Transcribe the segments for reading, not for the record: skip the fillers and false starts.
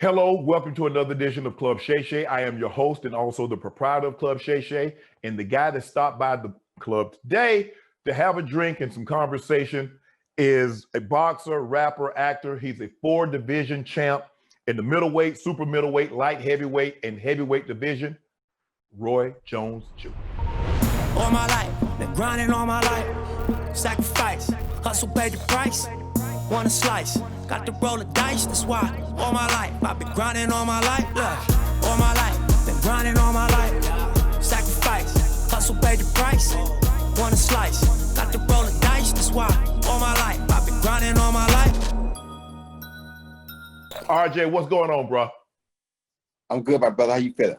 Hello, welcome to another edition of Club Shay Shay. I am your host and also the proprietor of Club Shay Shay, and the guy that stopped by the club today to have a drink and some conversation is a boxer, rapper, actor. He's a 4-division champ in the middleweight, super middleweight, light heavyweight, and heavyweight division, Roy Jones Jr. All my life, been grinding all my life. Sacrifice, hustle, pay the price. Want a slice, got to roll the dice, that's why. All my life, I've been grinding all my life. Look, all my life, been grinding all my life. Sacrifice, hustle, pay the price. Want a slice, got to roll the dice, that's why. All my life, I've been grinding all my life. RJ, what's going on, bro? I'm good, my brother. How you feeling?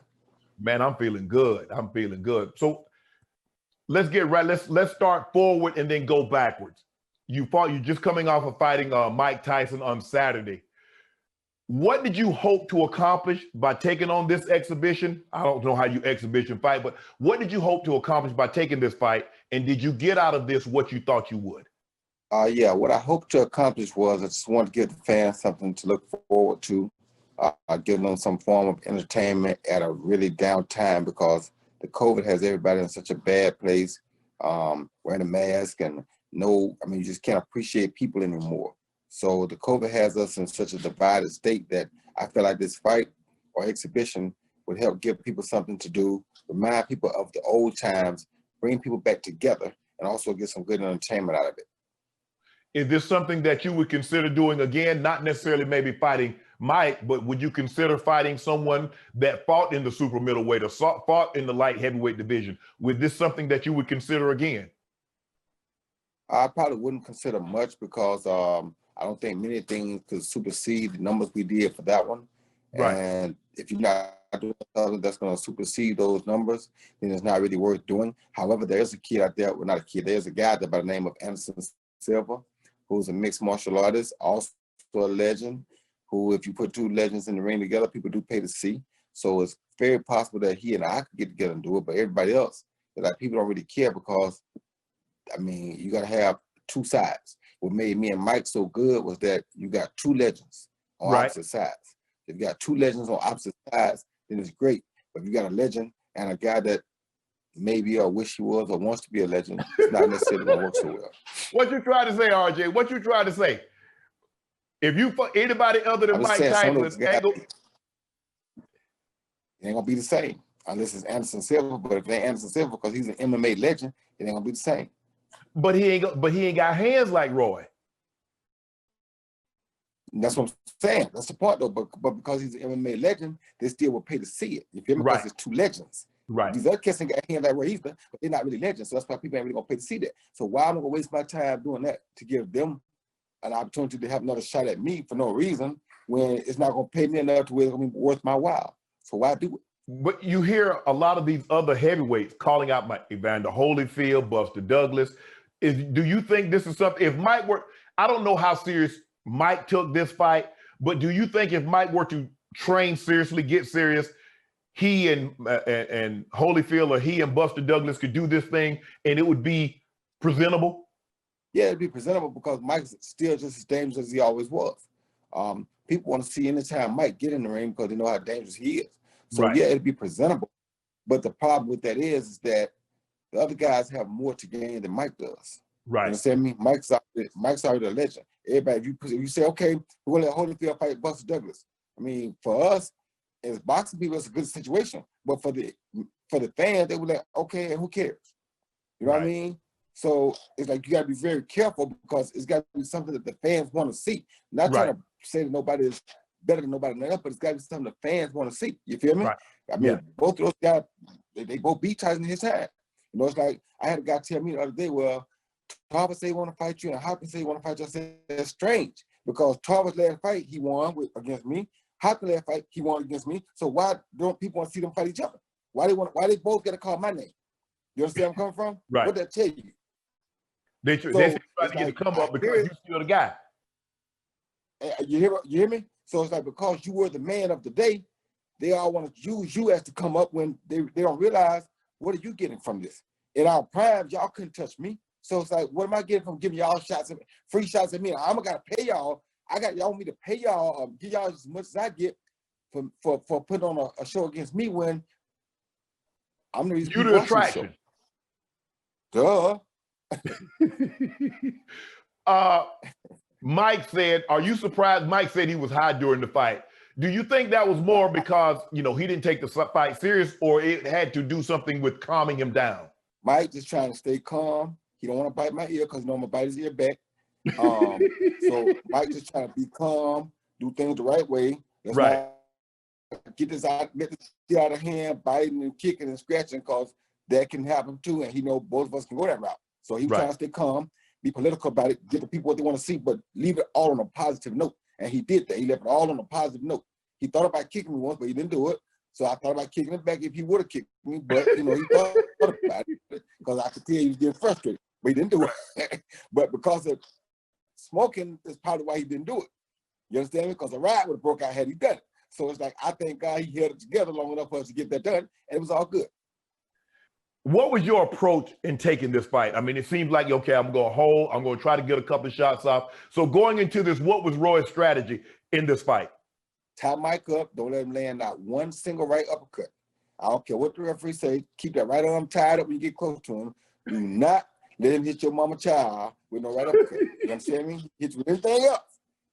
Man, I'm feeling good. I'm feeling good. So let's get right. Let's start forward and then go backwards. You're just coming off of fighting Mike Tyson on Saturday. What did you hope to accomplish by taking on this exhibition? I don't know how you exhibition fight, but what did you hope to accomplish by taking this fight? And did you get out of this what you thought you would? Yeah, what I hoped to accomplish was I just wanted to give the fans something to look forward to, give them some form of entertainment at a really down time because the COVID has everybody in such a bad place, wearing a mask and you just can't appreciate people anymore. So the COVID has us in such a divided state that I feel like this fight or exhibition would help give people something to do, remind people of the old times, bring people back together, and also get some good entertainment out of it. Is this something that you would consider doing again? Not necessarily maybe fighting Mike, but would you consider fighting someone that fought in the super middleweight or fought in the light heavyweight division? Would this something that you would consider again? I probably wouldn't consider much because I don't think many things could supersede the numbers we did for that one. Right. And if you're not doing something that's going to supersede those numbers, then it's not really worth doing. However, there is a kid out there, well, not a kid, there's a guy there by the name of Anderson Silva, who's a mixed martial artist, also a legend, who if you put two legends in the ring together, people do pay to see. So it's very possible that he and I could get together and do it, but everybody else, like people don't really care because you got to have two sides. What made me and Mike so good was that you got two legends on opposite sides. If you got two legends on opposite sides, then it's great. But if you got a legend and a guy that maybe or wish he was or wants to be a legend, it's not necessarily going to work so well. What you trying to say, RJ? What you trying to say? If you fuck anybody other than Mike Tyson, it ain't going to be the same unless it's Anderson Silva. But if it ain't Anderson Silva, because he's an MMA legend, it ain't going to be the same. But he ain't got hands like Roy. That's what I'm saying. That's the point, though. But because he's an MMA legend, they still will pay to see it. You feel me? Because it's two legends. Right. These other cats ain't got hands like Roy either, but they're not really legends. So that's why people ain't really gonna pay to see that. So why am I gonna waste my time doing that to give them an opportunity to have another shot at me for no reason when it's not gonna pay me enough to where it's gonna be worth my while? So why do it? But you hear a lot of these other heavyweights calling out Evander Holyfield, Buster Douglas. Do you think this is something, if Mike were, I don't know how serious Mike took this fight, but do you think if Mike were to train seriously, get serious, he and Holyfield or he and Buster Douglas could do this thing and it would be presentable? Yeah, it'd be presentable because Mike's still just as dangerous as he always was. People want to see anytime Mike get in the ring because they know how dangerous he is. So yeah, it'd be presentable. But the problem with that is that the other guys have more to gain than Mike does. Right. You understand me? Mike's already a legend. Everybody, if you say, okay, we're gonna let Holyfield fight Buster Douglas. For us, as boxing people, it's a good situation. But for the fans, they were like, okay, and who cares? You know what I mean? So it's like you gotta be very careful because it's gotta be something that the fans want to see. Not trying to say that nobody is better than nobody else, but it's gotta be something the fans want to see. You feel me? Right. Both of those guys, they both beat Tyson in his time. You know, it's like I had a guy tell me the other day, well, Tarver say he want to fight you and Hopkins say he want to fight you. I said, that's strange because Tarver's last fight, he won against me. Hopkins last fight, he won against me. So why don't people want to see them fight each other? Why they both got to call my name? You understand where I'm coming from? Right. What that tell you? They're trying to get to come up because you're still the guy. You hear me? So it's like because you were the man of the day, they all want to use you as to come up when they don't realize what are you getting from this? In our prime, y'all couldn't touch me. So it's like, what am I getting from giving y'all free shots at me? I'm gonna gotta pay y'all. Y'all want me to pay y'all, give y'all as much as I get for putting on a show against me when I'm the reason you people the watching the show. Duh. Mike said, are you surprised? Mike said he was high during the fight. Do you think that was more because, you know, he didn't take the fight serious, or it had to do something with calming him down? Mike just trying to stay calm. He don't want to bite my ear because no, I'm gonna bite his ear back. So Mike just trying to be calm, do things the right way. Let's not get this out of hand, biting and kicking and scratching, because that can happen too. And he know both of us can go that route. So he was trying to stay calm, be political about it, give the people what they want to see, but leave it all on a positive note. And he did that. He left it all on a positive note. He thought about kicking me once, but he didn't do it. So I thought about kicking him back if he would have kicked me. But, you know, he thought about it because I could tell he was getting frustrated. But he didn't do it. But because of smoking is probably why he didn't do it. You understand me? Because a riot would have broke out had he done it. So it's like, I thank God he held it together long enough for us to get that done, and it was all good. What was your approach in taking this fight? I mean, it seems like, okay, I'm going to hold, I'm going to try to get a couple of shots off. So going into this, what was Roy's strategy in this fight? Tie Mike up, don't let him land out one single right uppercut. I don't care what the referee say, keep that right arm tied up when you get close to him. Do not let him hit your mama child with no right uppercut. You understand me? Hit you with anything else.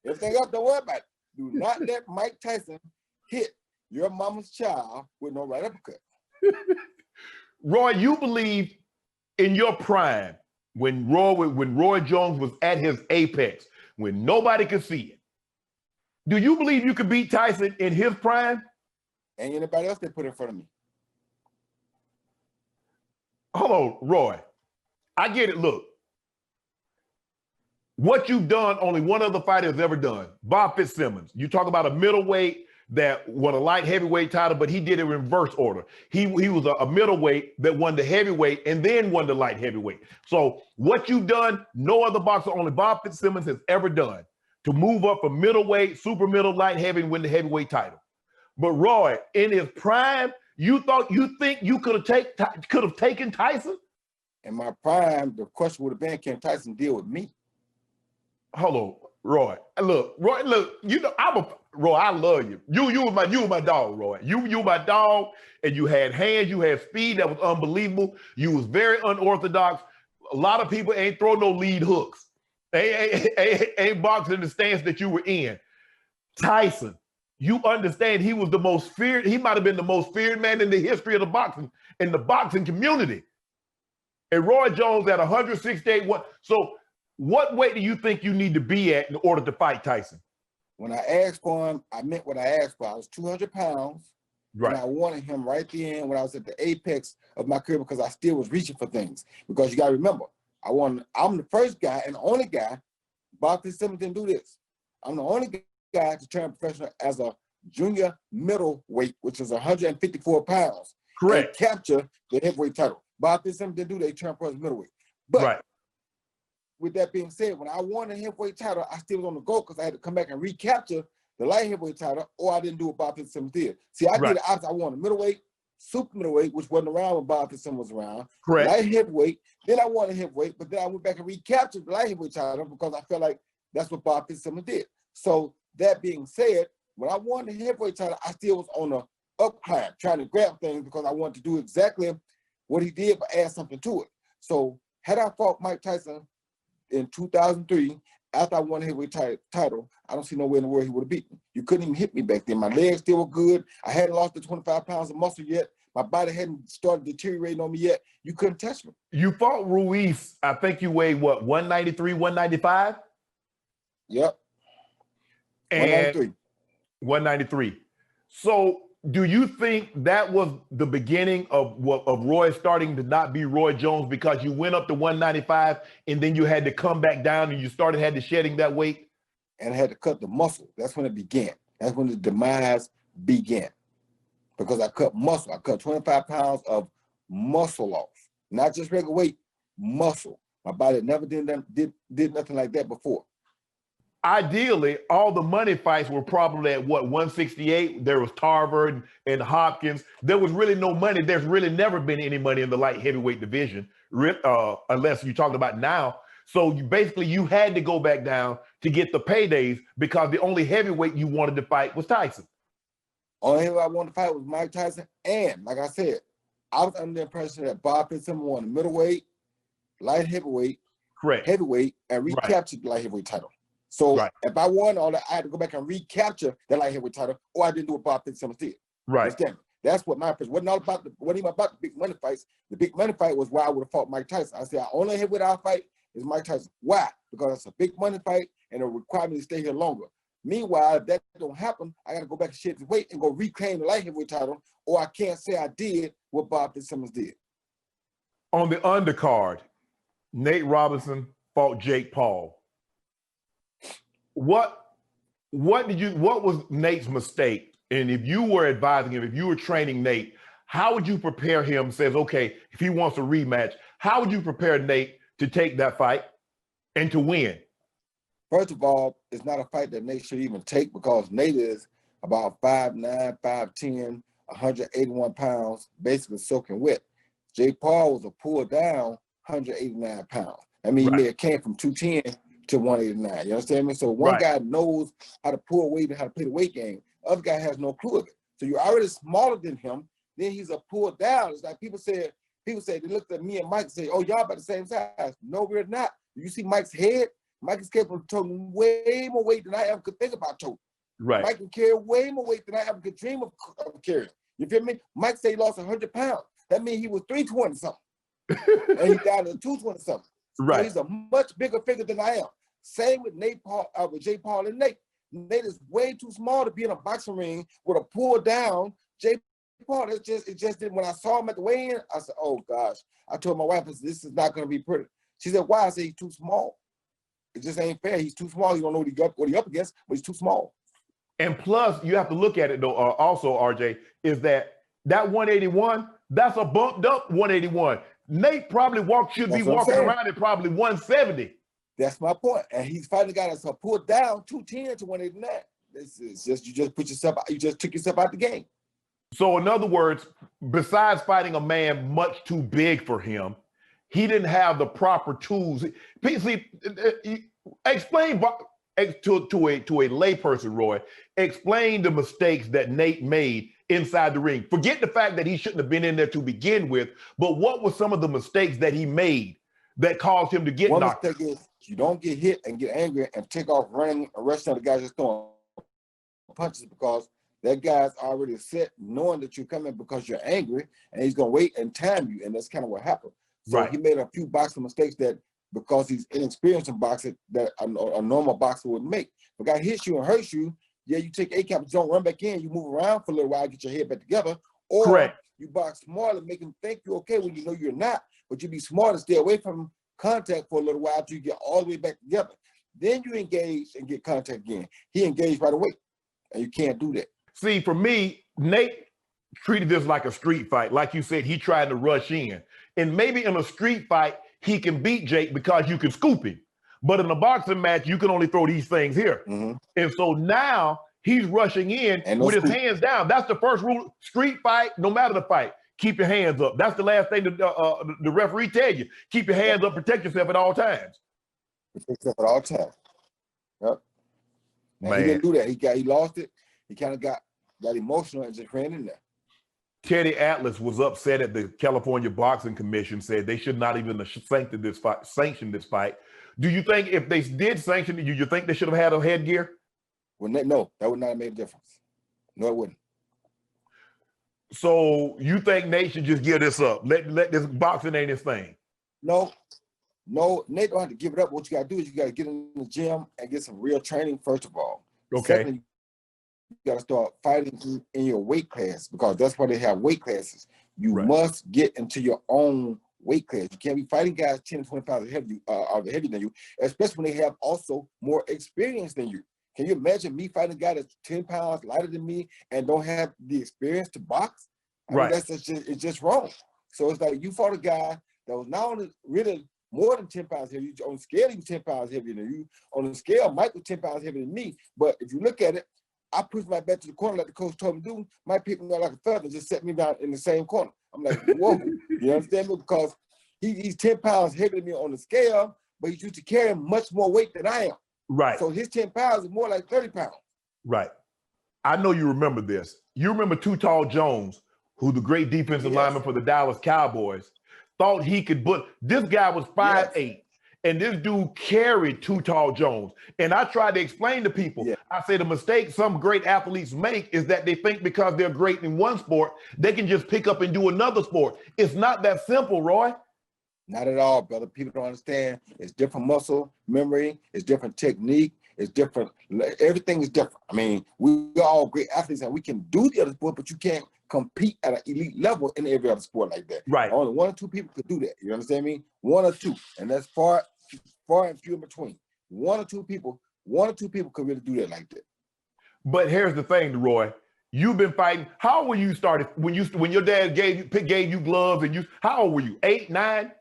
Everything else, don't worry about it. Do not let Mike Tyson hit your mama's child with no right uppercut. Roy, you believe in your prime, when Roy Jones was at his apex, when nobody could see it, do you believe you could beat Tyson in his prime? And anybody else they put in front of me. Hold on, Roy. I get it. Look, what you've done, only one other fighter has ever done. Bob Fitzsimmons. You talk about a middleweight that won a light heavyweight title, but he did it in reverse order. He was a middleweight that won the heavyweight and then won the light heavyweight. So what you've done, no other boxer, only Bob Fitzsimmons has ever done, to move up from middleweight, super middle, light heavy, and win the heavyweight title. But Roy, in his prime, you think you could have taken Tyson? In my prime, the question would have been, can Tyson deal with me? Hold on, Roy. Look, Roy, look, you know, Roy, I love you. You were my dog, Roy. You were my dog, and you had hands, you had speed that was unbelievable. You was very unorthodox. A lot of people ain't throw no lead hooks. Ain't boxing in the stance that you were in. Tyson, you understand he was the most feared, he might have been the most feared man in the history of the boxing community. And Roy Jones at 168, so what weight do you think you need to be at in order to fight Tyson? When I asked for him, I meant what I asked for. I was 200 pounds. Right. And I wanted him right then when I was at the apex of my career, because I still was reaching for things. Because you got to remember, I'm the first guy and the only guy, Bob Fitzsimmons didn't do this. I'm the only guy to turn professional as a junior middleweight, which is 154 pounds. Correct. And capture the heavyweight title. Bob Fitzsimmons didn't do that, he turned pro as middleweight. But with that being said, when I won the heavyweight title, I still was on the go because I had to come back and recapture the light heavyweight title, or I didn't do what Bob Fitzsimmons did. See, I did the opposite. I won the middleweight, super middleweight, which wasn't around when Bob Fitzsimmons was around. Correct. Light heavyweight, then I won the heavyweight, but then I went back and recaptured the light heavyweight title because I felt like that's what Bob Fitzsimmons did. So that being said, when I won the heavyweight title, I still was on the up climb, trying to grab things because I wanted to do exactly what he did, but add something to it. So had I fought Mike Tyson in 2003, after I won the heavyweight title, I don't see no way in the world he would have beat me. You couldn't even hit me back then. My legs still were good. I hadn't lost the 25 pounds of muscle yet. My body hadn't started deteriorating on me yet. You couldn't touch me. You fought Ruiz. I think you weighed, what, 193, 195? Yep. And 193. 193. So do you think that was the beginning of Roy starting to not be Roy Jones, because you went up to 195 and then you had to come back down and you had to shedding that weight? And I had to cut the muscle. That's when it began. That's when the demise began. Because I cut muscle. I cut 25 pounds of muscle off. Not just regular weight, muscle. My body never did nothing like that before. Ideally, all the money fights were probably at what, 168? There was Tarver and Hopkins. There was really no money. There's really never been any money in the light heavyweight division, unless you're talking about now. So you had to go back down to get the paydays because the only heavyweight you wanted to fight was Tyson. Only who I wanted to fight was Mike Tyson. And like I said, I was under the impression that Bob Fitzsimmons won the middleweight, light heavyweight, correct, heavyweight, and recaptured the light heavyweight title. So if I won all that, I had to go back and recapture the light heavyweight title, or I didn't do what Bob Fitzsimmons did. Right. Understand? That's what my impression wasn't all about. Wasn't even about the big money fights. The big money fight was why I would have fought Mike Tyson. I said I only heavyweight I'll fight is Mike Tyson. Why? Because it's a big money fight and it requires me to stay here longer. Meanwhile, if that don't happen, I got to go back and shed the weight and go reclaim the light heavyweight title, or I can't say I did what Bob Fitzsimmons did. On the undercard, Nate Robinson fought Jake Paul. What was Nate's mistake? And if you were advising him, if you were training Nate, how would you prepare him? Says, okay, if he wants a rematch, how would you prepare Nate to take that fight and to win? First of all, it's not a fight that Nate should even take because Nate is about 5'9", 5'10", 181 pounds, basically soaking wet. Jake Paul was a pull down 189 pounds. I mean, he may have came from 210 to 189. You understand me? So one guy knows how to pull weight and how to play the weight game. The other guy has no clue of it. So you're already smaller than him. Then he's a pull down. It's like people say, they looked at me and Mike and say, oh, y'all about the same size. No, we're not. You see Mike's head? Mike is capable of toting way more weight than I ever could think about toting. Right. Mike can carry way more weight than I ever could dream of carrying. You feel me? Mike said he lost 100 pounds. That means he was 320 something. And he down to 220 something. Right. So he's a much bigger figure than I am. Same with with Jake Paul and Nate. Nate is way too small to be in a boxing ring with a pull down. Jake Paul, it just did. When I saw him at the weigh-in, I said, oh gosh. I told my wife, this is not going to be pretty. She said, why? I said, he's too small. It just ain't fair. He's too small. You don't know what he up against, but he's too small. And plus, you have to look at it though. Also, RJ, is that 181? That's a bumped up 181. Nate probably should be walking around at probably 170. That's my point. And he's fighting a guy that's pulled down 210 to 189. This is just you just took yourself out the game. So in other words, besides fighting a man much too big for him, he didn't have the proper tools. See, explain to a layperson, Roy, explain the mistakes that Nate made inside the ring. Forget the fact that he shouldn't have been in there to begin with, but what were some of the mistakes that he made that caused him to get knocked? One mistake is you don't get hit and get angry and take off running and rushing the guy just throwing punches because that guy's already set knowing that you're coming because you're angry and he's going to wait and time you, and that's kind of what happened. So he made a few boxing mistakes that because he's inexperienced in boxing that a normal boxer would make. If a guy hits you and hurts you, yeah, you take A-cap, but you don't run back in. You move around for a little while, get your head back together. Or you box smart and make him think you're okay when you know you're not, but you be smart and stay away from contact for a little while till you get all the way back together. Then you engage and get contact again. He engaged right away, and you can't do that. See, for me, Nate treated this like a street fight. Like you said, he tried to rush in. And maybe in a street fight, he can beat Jake because you can scoop him. But in a boxing match, you can only throw these things here. Mm-hmm. And so now he's rushing in with his hands down. That's the first rule. Street fight, no matter the fight, keep your hands up. That's the last thing the referee tell you. Keep your hands up, protect yourself at all times. Protect yourself at all times. Yep. Man. He didn't do that. He lost it. He kind of got emotional and just ran in there. Teddy Atlas was upset at the California Boxing Commission, said they should not even sanction this fight. Do you think if they did sanction it, you think they should have had a headgear? Well, no, that would not have made a difference. No, it wouldn't. So you think Nate should just give this up? Let this boxing ain't his thing? No, Nate don't have to give it up. What you got to do is you got to get in the gym and get some real training, first of all. Okay. Secondly, you got to start fighting in your weight class because that's why they have weight classes. You must get into your own weight class. You can't be fighting guys 10 to 20 pounds heavier than you, especially when they have also more experience than you. Can you imagine me fighting a guy that's 10 pounds lighter than me and don't have the experience to box? I mean, it's just wrong. So it's like you fought a guy that was not only really more than 10 pounds heavier. On the scale, he was 10 pounds heavier than you. On the scale, Mike was 10 pounds heavier than me. But if you look at it, I pushed my bet to the corner like the coach told me to do. Mike picked me up like a feather and just set me down in the same corner. I'm like, whoa. You understand me? Because he's 10 pounds heavier than me on the scale, but he's used to carrying much more weight than I am. Right. So his 10 pounds is more like 30 pounds. Right. I know you remember this. You remember Too Tall Jones, who the great defensive lineman for the Dallas Cowboys, thought he could this guy was 5'8", and this dude carried Too Tall Jones. And I tried to explain to people, I say the mistake some great athletes make is that they think because they're great in one sport, they can just pick up and do another sport. It's not that simple, Roy. Not at all, brother. People don't understand. It's different muscle memory. It's different technique. It's different. Everything is different. I mean, we're all great athletes and we can do the other sport, but you can't compete at an elite level in every other sport like that. Right. Only 1 or 2 people could do that. You understand me? 1 or 2. And that's far and few in between. 1 or 2 people could really do that like that. But here's the thing, Roy. You've been fighting. How old were you started when your dad gave you gloves and how old were you? 8, 9?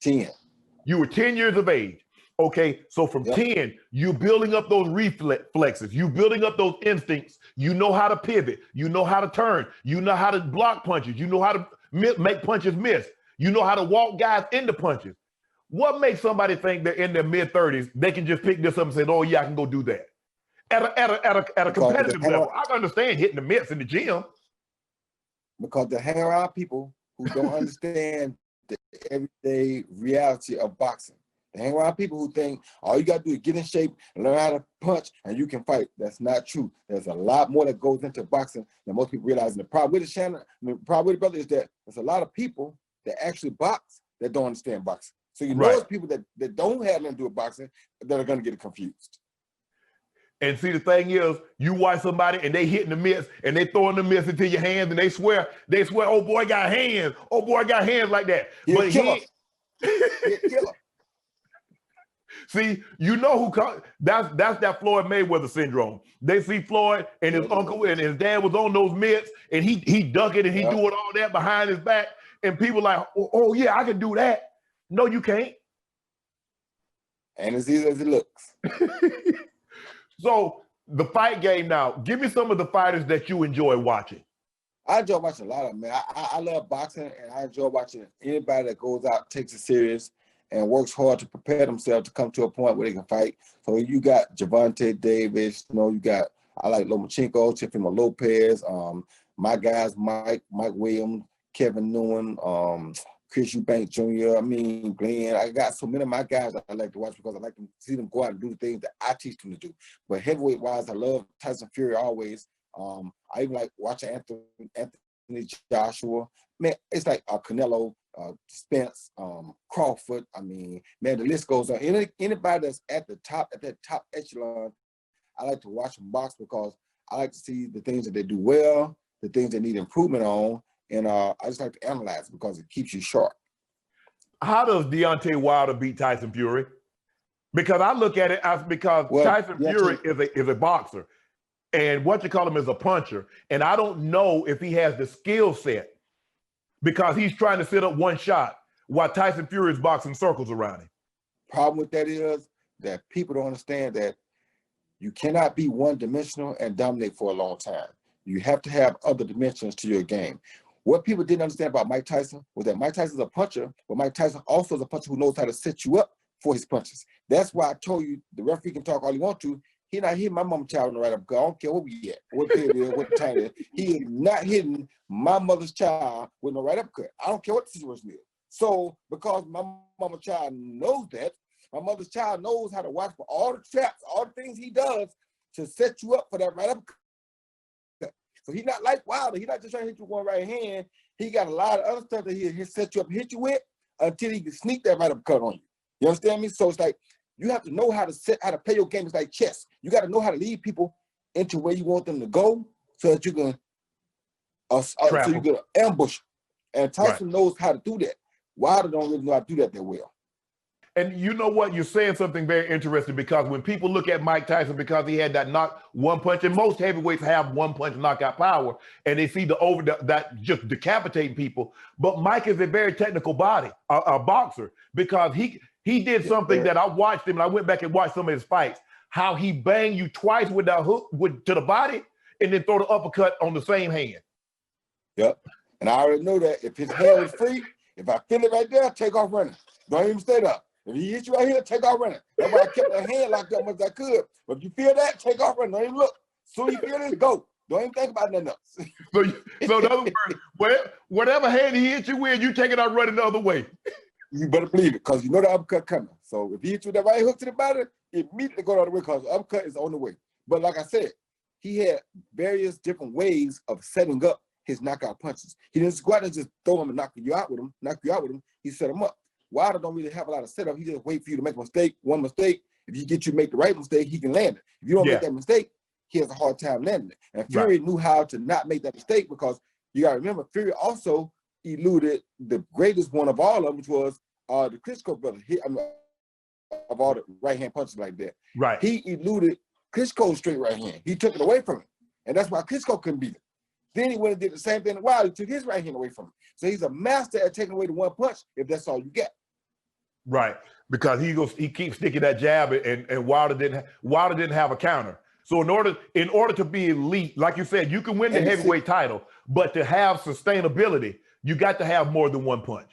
10. You were 10 years of age. Okay, so from 10, you're building up those reflexes. You're building up those instincts. You know how to pivot. You know how to turn. You know how to block punches. You know how to make punches miss. You know how to walk guys into punches. What makes somebody think that in their mid-30s, they can just pick this up and say, oh, yeah, I can go do that? At a competitive level, I can understand hitting the mitts in the gym. Because they hang around people who don't understand the everyday reality of boxing. They hang around people who think all you got to do is get in shape and learn how to punch and you can fight. That's not true. There's a lot more that goes into boxing than most people realize. And the problem with it, Shannon, the problem with it, brother, is that there's a lot of people that actually box that don't understand boxing. So you know those people that don't have nothing to do with boxing that are going to get confused. And see, the thing is, you watch somebody and they hitting the mitts and they throwing the mitts into your hands and they swear, oh boy, got hands. Oh boy, got hands like that. But killer. See, you know that's that Floyd Mayweather syndrome. They see Floyd and his uncle and his dad was on those mitts and he dunk it and he doing all that behind his back. And people like, oh yeah, I can do that. No, you can't. And as easy as it looks. So the fight game now, give me some of the fighters that you enjoy watching. I enjoy watching a lot of them, man. I love boxing and I enjoy watching anybody that goes out, takes it serious, and works hard to prepare themselves to come to a point where they can fight. So you got Gervonta Davis, you got, I like Lomachenko, Teofimo Lopez, my guys, Mike Williams, Kevin Newman, Chris Eubank Jr., Glenn. I got so many of my guys that I like to watch because I like to see them go out and do the things that I teach them to do. But heavyweight-wise, I love Tyson Fury always. I even like watching Anthony Joshua. Man, it's like Canelo, Spence, Crawford. Man, the list goes on. Anybody that's at that top echelon, I like to watch them box because I like to see the things that they do well, the things they need improvement on, and I just like to analyze it because it keeps you sharp. How does Deontay Wilder beat Tyson Fury? Because I look at it as Tyson Fury is a boxer, and what you call him is a puncher, and I don't know if he has the skill set because he's trying to set up one shot while Tyson Fury is boxing circles around him. Problem with that is that people don't understand that you cannot be one-dimensional and dominate for a long time. You have to have other dimensions to your game. What people didn't understand about Mike Tyson was that Mike Tyson is a puncher, but Mike Tyson also is a puncher who knows how to set you up for his punches. That's why I told you the referee can talk all he wants to. He not hitting my mama child in the right up. I don't care what we at, what day it is, what the time it is. He is not hitting my mother's child with no right uppercut. I don't care what the situation is. So because my mama's child knows that, my mother's child knows how to watch for all the traps, all the things he does to set you up for that right uppercut. So he's not like Wilder. He's not just trying to hit you with one right hand. He got a lot of other stuff that he'll set you up, hit you with until he can sneak that right uppercut on you. You understand me? So it's like you have to know how to play your game. It's like chess. You got to know how to lead people into where you want them to go so that you can ambush. And Tyson knows how to do that. Wilder don't really know how to do that well. And you know what? You're saying something very interesting because when people look at Mike Tyson, because he had that one punch, and most heavyweights have one punch knockout power, and they see that just decapitating people. But Mike is a very technical body, a boxer, because he did something that I watched him, and I went back and watched some of his fights, how he banged you twice with that hook to the body, and then throw the uppercut on the same hand. Yep. And I already know that if his hand was free, if I feel it right there, take off running. Don't even stay up. If he hits you right here, take off running. That's why I kept my hand locked up as much as I could. But if you feel that, take off running. Don't even look. Soon you feel this, go. Don't even think about nothing else. So in other words, whatever hand he hits you with, you take it out running the other way. You better believe it, because you know the uppercut coming. So if he hits you with that right hook to the body, immediately go the other way, because the uppercut is on the way. But like I said, he had various different ways of setting up his knockout punches. He didn't go out and just throw him and knock you out with him. He set him up. Wilder don't really have a lot of setup. He just wait for you to make a mistake, one mistake. If he get you to make the right mistake, he can land it. If you don't make that mistake, he has a hard time landing it. And Fury knew how to not make that mistake, because you got to remember, Fury also eluded the greatest one of all of them, which was the Klitschko brother. Of all the right-hand punches like that. Right. He eluded Klitschko's straight right hand. He took it away from him. And that's why Klitschko couldn't beat him. Then he went and did the same thing to Wilder. He took his right hand away from him. So he's a master at taking away the one punch if that's all you get. Right. Because he keeps sticking that jab, and Wilder didn't have a counter. So in order to be elite, like you said, you can win the heavyweight title, but to have sustainability, you got to have more than one punch.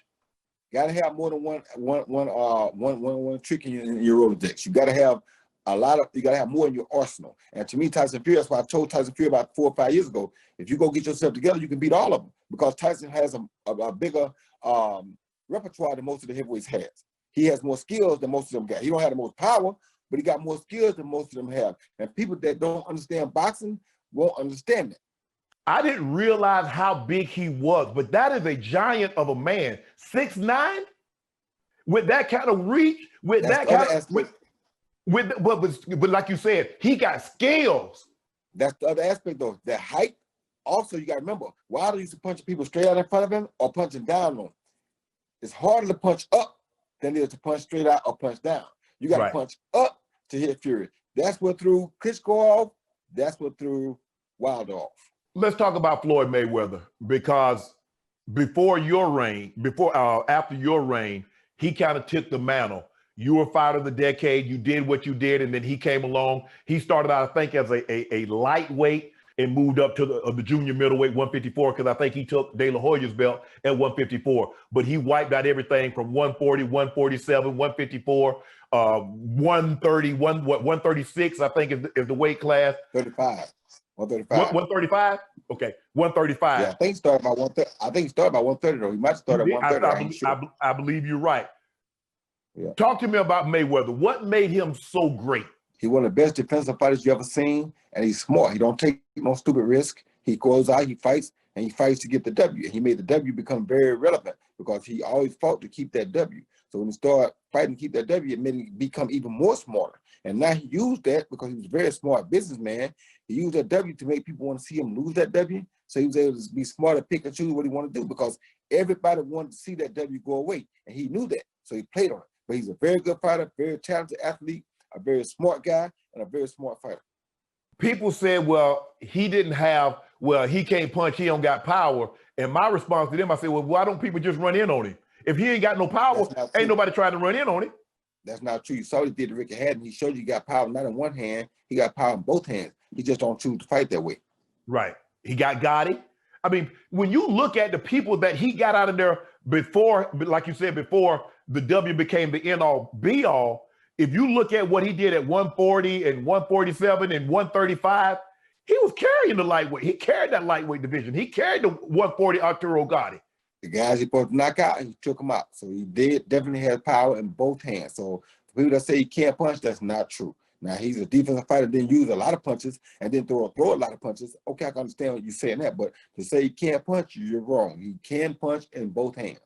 Got to have more than one trick in your Rolodex. You got to have you got to have more in your arsenal. And to me, Tyson Fury, that's why I told Tyson Fury about 4 or 5 years ago, if you go get yourself together, you can beat all of them, because Tyson has a bigger repertoire than most of the heavyweights has. He has more skills than most of them got. He don't have the most power, but he got more skills than most of them have. And people that don't understand boxing won't understand it. I didn't realize how big he was, but that is a giant of a man. 6'9", with that kind of reach, with That's that kind of, but like you said, he got skills. That's the other aspect, though. The height. Also, you got to remember, Wilder used to punch people straight out in front of him or punching down on him. It's harder to punch up than it is to punch straight out or punch down. You got to punch up to hit Fury. That's what threw Klitschko off. That's what threw Wilder off. Let's talk about Floyd Mayweather, because after your reign, he kind of took the mantle. You were fighter of the decade. You did what you did, and then he came along. He started out, I think, as a lightweight and moved up to the junior middleweight 154, because I think he took De La Hoya's belt at 154. But he wiped out everything from 140, 147, 154, 130, 136, I think is the weight class. 35. 135. 135? Okay, 135. Yeah, I think he started by 130. I think he started by 130, though. He might have started at 130. I believe you're right. Yeah. Talk to me about Mayweather. What made him so great? He's one of the best defensive fighters you ever seen, and he's smart. He don't take no stupid risk. He goes out, he fights, and he fights to get the W. He made the W become very relevant, because he always fought to keep that W. So when he started fighting to keep that W, it made him become even more smarter. And now he used that, because he was a very smart businessman. He used that W to make people want to see him lose that W. So he was able to be smart and pick and choose what he wanted to do, because everybody wanted to see that W go away. And he knew that. So he played on it. But he's a very good fighter, very talented athlete, a very smart guy, and a very smart fighter. People said, well, he can't punch, he don't got power. And my response to them, I said, well, why don't people just run in on him? If he ain't got no power, ain't nobody trying to run in on him. That's not true. You saw what he did to Ricky Hatton. He showed you got power not in one hand, he got power in both hands. He just don't choose to fight that way. Right. He got Gotti. I mean, when you look at the people that he got out of there before, like you said, before the W became the end-all, be-all, if you look at what he did at 140 and 147 and 135, he was carrying the lightweight. He carried that lightweight division. He carried the 140 Arturo Gotti. The guys he supposed to knock out, he took them out. So he definitely has power in both hands. So for people that say he can't punch, that's not true. Now, he's a defensive fighter, didn't use a lot of punches and then throw a lot of punches. Okay, I can understand what you're saying that, but to say he can't punch, you're wrong. He can punch in both hands.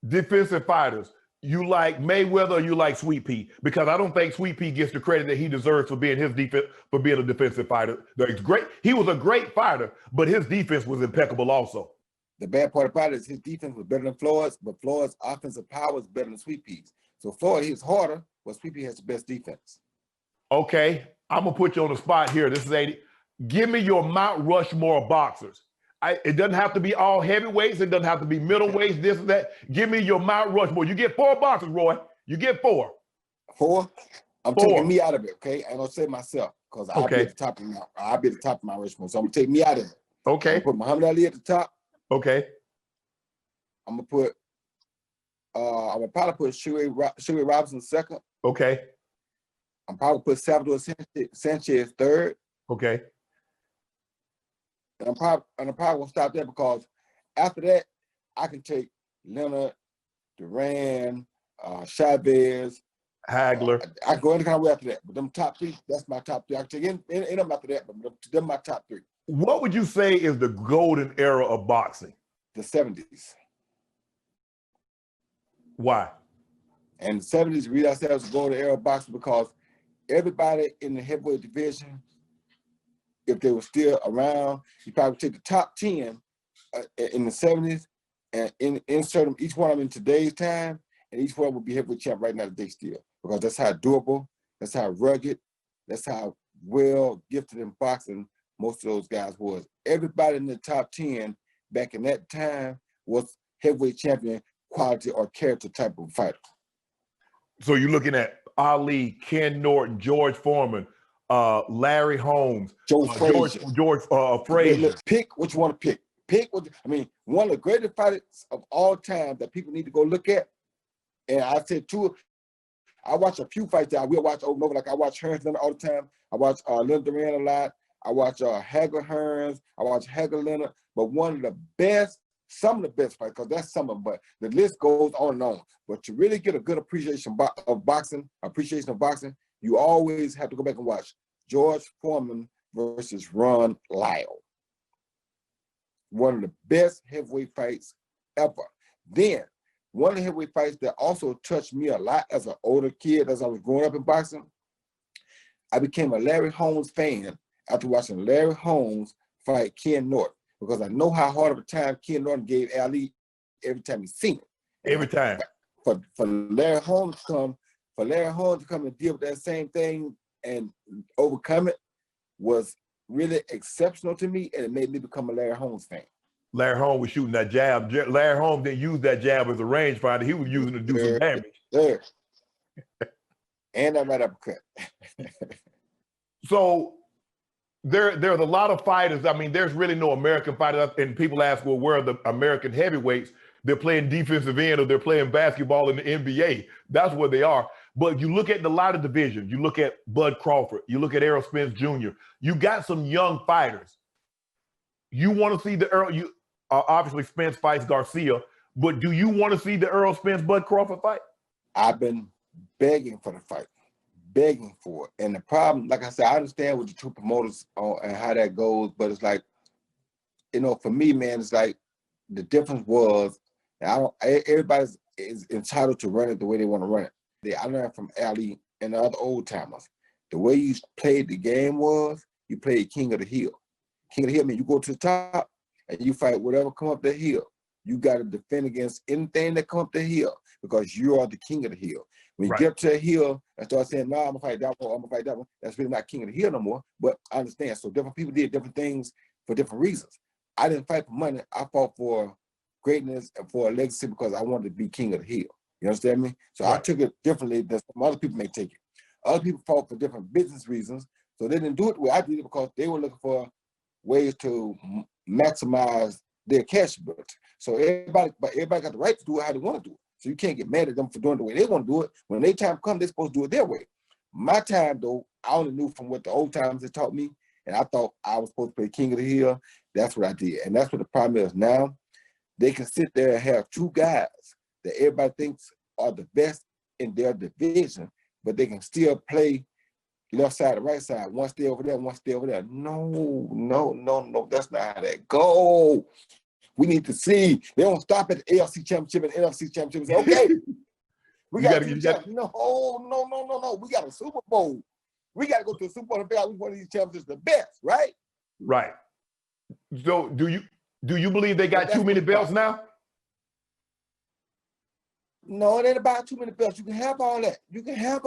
Defensive fighters, you like Mayweather or you like Sweet Pea? Because I don't think Sweet Pea gets the credit that he deserves for being a defensive fighter. It's great. He was a great fighter, but his defense was impeccable also. The bad part about it is his defense was better than Floyd's, but Floyd's offensive power is better than Sweet Pea's. So Floyd hits harder, but Sweet Pea has the best defense. Okay, I'm gonna put you on the spot here. This is 80. Give me your Mount Rushmore boxers. It doesn't have to be all heavyweights. It doesn't have to be middleweights, this and that. Give me your Mount Rushmore. You get 4 boxers, Roy. You get 4. 4? I'm taking me out of it, okay? I ain't gonna say myself, because I'll be at the top of my Rushmore. So I'm gonna take me out of it. Okay. I'm gonna put Muhammad Ali at the top. Okay. I'm gonna put I'm gonna probably put Sugar Ray Robinson second. Okay. I'm probably put Salvador Sanchez third. Okay. And I'm probably gonna stop there because after that, I can take Leonard, Duran, Chavez, Hagler. I can go any kind of way after that. But them top three, that's my top three. I can take in them after that, but them my top three. What would you say is the golden era of boxing? The 70s. Why? And the 70s, the reason I said it was the golden era of boxing because everybody in the heavyweight division, if they were still around, you probably take the top 10 in the 70s and insert them, each one of them in today's time, and each one would be heavyweight champ right now today still. Because that's how durable, that's how rugged, that's how well gifted in boxing most of those guys was. Everybody in the top 10 back in that time was heavyweight champion quality or character type of fighter. So you're looking at Ali, Ken Norton, George Foreman, Larry Holmes, George Frazier. Pick what you want to pick. One of the greatest fighters of all time that people need to go look at. And I said two. I watch a few fights that I will watch over and over. Like I watch Hearns all the time. I watch Leonard Duran a lot. I watch Hagler Hearns. I watch Hagler Leonard. But one of the best, some of the best fights, because that's some of them, but the list goes on and on. But to really get a good appreciation of boxing, you always have to go back and watch George Foreman versus Ron Lyle. One of the best heavyweight fights ever. Then, one of the heavyweight fights that also touched me a lot as an older kid, as I was growing up in boxing, I became a Larry Holmes fan after watching Larry Holmes fight Ken Norton, because I know how hard of a time Ken Norton gave Ali every time he seen it. Every time. For Larry Holmes to come and deal with that same thing and overcome it was really exceptional to me, and it made me become a Larry Holmes fan. Larry Holmes was shooting that jab. Larry Holmes didn't use that jab as a rangefinder. He was using it to do some damage. There. And that right uppercut. So there's a lot of fighters. I mean, there's really no American fighters. And people ask, well, where are the American heavyweights? They're playing defensive end or they're playing basketball in the NBA. That's where they are. But you look at the lighter division. You look at Bud Crawford. You look at Errol Spence Jr. You got some young fighters. You want to see the Earl. Obviously, Spence fights Garcia, but do you want to see the Errol Spence Bud Crawford fight? I've been begging for the fight, begging for it. And the problem, like I said, I understand with the two promoters and how that goes, but it's like, for me, man, it's like the difference was, everybody is entitled to run it the way they want to run it. I learned from Ali and the other old timers. The way you played the game was, you played King of the Hill. King of the Hill means you go to the top and you fight whatever come up the hill. You got to defend against anything that come up the hill because you are the king of the hill. When you get up to the hill and start saying, no, I'm going to fight that one, I'm going to fight that one, that's really not king of the hill no more. But I understand. So different people did different things for different reasons. I didn't fight for money. I fought for greatness and for a legacy because I wanted to be king of the hill. You understand me? So I took it differently than some other people may take it. Other people fought for different business reasons. So they didn't do it the way I did it because they were looking for ways to maximize their cash budget. So everybody got the right to do it how they want to do it. So you can't get mad at them for doing it the way they want to do it. When their time comes, they're supposed to do it their way. My time, though, I only knew from what the old times had taught me, and I thought I was supposed to play king of the hill. That's what I did. And that's what the problem is now. They can sit there and have two guys that everybody thinks are the best in their division, but they can still play left side or right side. One stay over there, one stay over there. No. That's not how that go. We need to see. They don't stop at the AFC Championship and NFC Championship and say, okay, we got No. We got a Super Bowl. We got to go to the Super Bowl and figure out which one of these champions is the best, right? Right. So do you believe they got too many belts now? No, it ain't about too many belts. You can have all that. You can have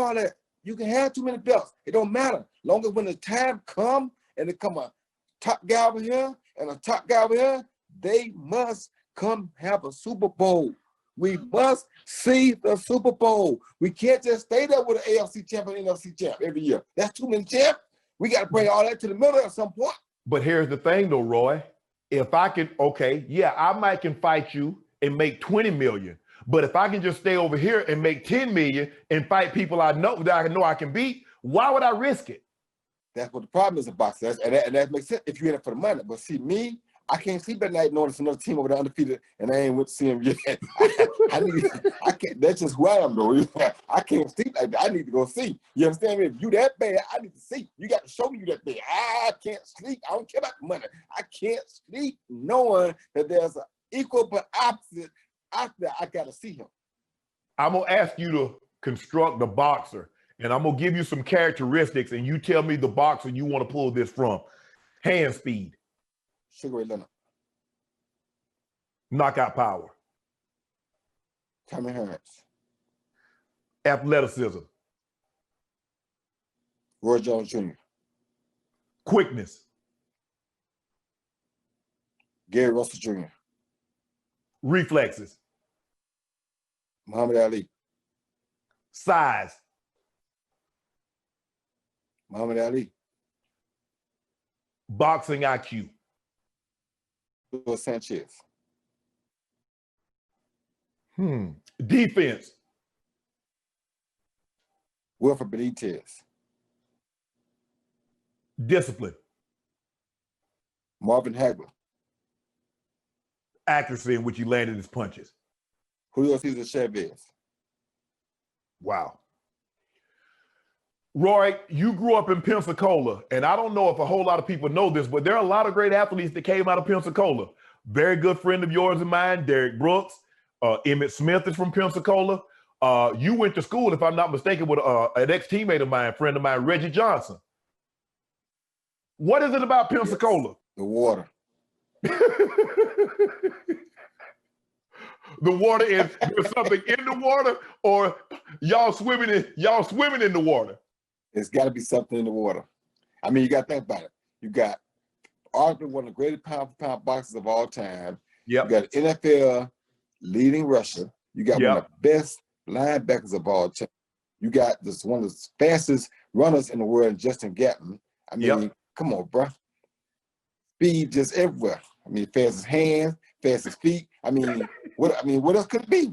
too many belts. It don't matter. Long as when the time come and they come a top guy over here and a top guy over here, they must come have a Super Bowl. We must see the Super Bowl. We can't just stay there with an AFC champ and NFC champ every year. That's too many champs. We got to bring all that to the middle at some point. But here's the thing though, Roy. If I can, I might can fight you and make 20 million. But if I can just stay over here and make 10 million and fight people I know that I know I can beat, why would I risk it? That's what the problem is in boxing. And that makes sense if you're in it for the money. But see, me, I can't sleep at night knowing there's another team over there undefeated and I ain't went to see them yet. I can't, that's just who I am though. I can't sleep like that. I need to go see. You understand me? If you that bad, I need to see. You got to show me you that bad. I can't sleep. I don't care about the money. I can't sleep knowing that there's an equal but opposite out there. I got to see him. I'm going to ask you to construct the boxer, and I'm going to give you some characteristics, and you tell me the boxer you want to pull this from. Hand speed. Sugar Ray Leonard. Knockout power. Tommy Hearns. Athleticism. Roy Jones Jr. Quickness. Gary Russell Jr. Reflexes. Muhammad Ali. Size. Muhammad Ali. Boxing IQ. Luis Sanchez. Defense. Wilfred Benitez. Discipline. Marvin Hagler. Accuracy in which he landed his punches. Julio Cesar Chavez. Wow. Roy, you grew up in Pensacola, and I don't know if a whole lot of people know this, but there are a lot of great athletes that came out of Pensacola. Very good friend of yours and mine, Derek Brooks. Emmett Smith is from Pensacola. You went to school, if I'm not mistaken, with an ex-teammate of mine, friend of mine, Reggie Johnson. What is it about Pensacola? Yes, the water. The water is there's something in the water, or y'all swimming in the water? It's got to be something in the water. I mean, you got to think about it. You got arguably one of the greatest pound-for-pound boxers of all time. Yep. You got an NFL leading rusher. You got one of the best linebackers of all time. You got this one of the fastest runners in the world, Justin Gatlin. I mean, come on, bro. Speed just everywhere. I mean, fastest hands, fastest feet. I mean, what else could it be?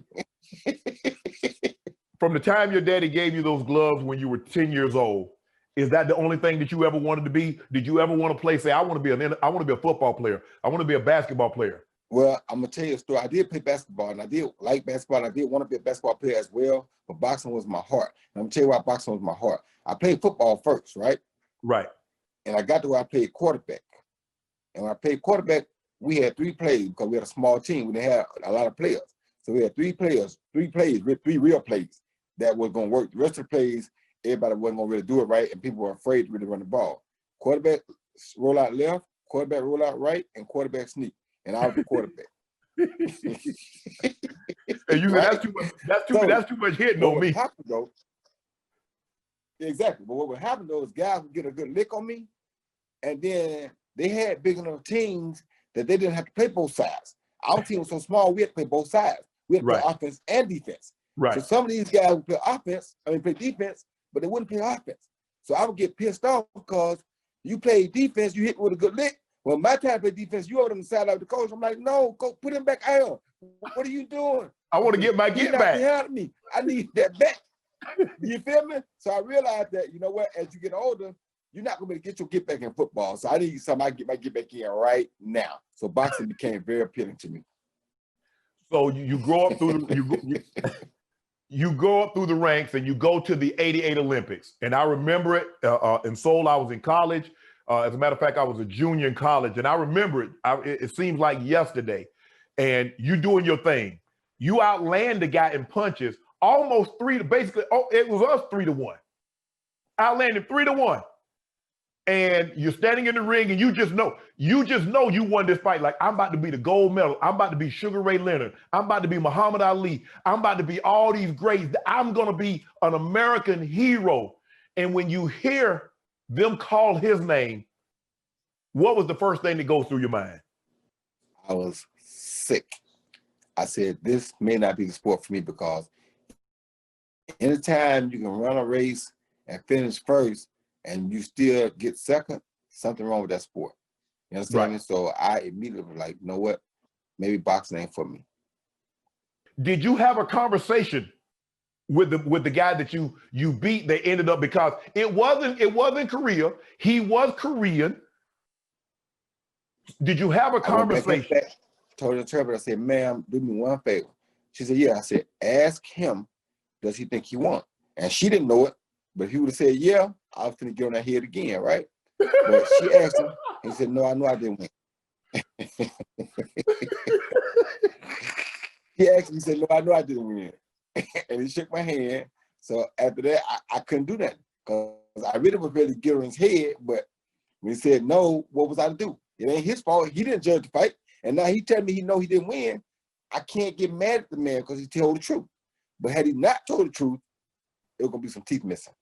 From the time your daddy gave you those gloves when you were 10 years old, is that the only thing that you ever wanted to be? Did you ever want to play, say, I want to be a football player. I want to be a basketball player. Well, I'm going to tell you a story. I did play basketball, and I did like basketball, and I did want to be a basketball player as well, but boxing was my heart. And I'm going to tell you why boxing was my heart. I played football first, right? Right. And I got to where I played quarterback. And when I played quarterback, we had 3 plays because we had a small team. We didn't have a lot of players. So we had 3 plays, 3 real plays that was going to work. The rest of the plays, everybody wasn't going to really do it right, and people were afraid to really run the ball. Quarterback roll out left, quarterback roll out right, and quarterback sneak. And I was the quarterback. And you said that's too much hitting on me. Though, exactly. But what would happen though is guys would get a good lick on me, and then they had big enough teams that they didn't have to play both sides. Our team was so small, we had to play both sides. We had to play offense and defense. Right. So some of these guys would play defense, but they wouldn't play offense. So I would get pissed off because you play defense, you hit with a good lick. Well, my time to play defense, you over on the side of the coach. I'm like, no, go put him back out. What are you doing? I want to get my get back. Behind me. I need that back. You feel me? So I realized that, you know what, as you get older, you're not going to get your get back in football. So I need something I get my get back in right now. So boxing became very appealing to me. So you grow up through you go up through the ranks and you go to the '88 Olympics. And I remember it in Seoul. I was in college. As a matter of fact, I was a junior in college, and I remember it. It seems like yesterday. And you doing your thing. You outland the guy in punches almost 3 to basically. Oh, it was us 3-1. Outlanded 3-1. And you're standing in the ring, and you just know you won this fight. Like, I'm about to be the gold medal. I'm about to be Sugar Ray Leonard. I'm about to be Muhammad Ali. I'm about to be all these greats. I'm gonna be an American hero. And when you hear them call his name, what was the first thing that goes through your mind? I was sick. I said, this may not be the sport for me, because anytime you can run a race and finish first and you still get second, something wrong with that sport. You understand me? So I immediately was like, you know what? Maybe boxing ain't for me. Did you have a conversation with the guy that you beat, they ended up, because it wasn't Korea. He was Korean. Did you have a conversation? Told the interpreter, I said, ma'am, do me one favor. She said, yeah. I said, ask him, does he think he won? And she didn't know it, but if he would have said, yeah, I was going to get on that head again, right? But she asked him, he said, no, I know I didn't win. He asked me, he said, no, I know I didn't win. And he shook my hand. So after that, I couldn't do that because I really was ready to get on his head. But when he said no, what was I to do? It ain't his fault. He didn't judge the fight. And now he telling me he know he didn't win. I can't get mad at the man because he told the truth. But had he not told the truth, it was going to be some teeth missing.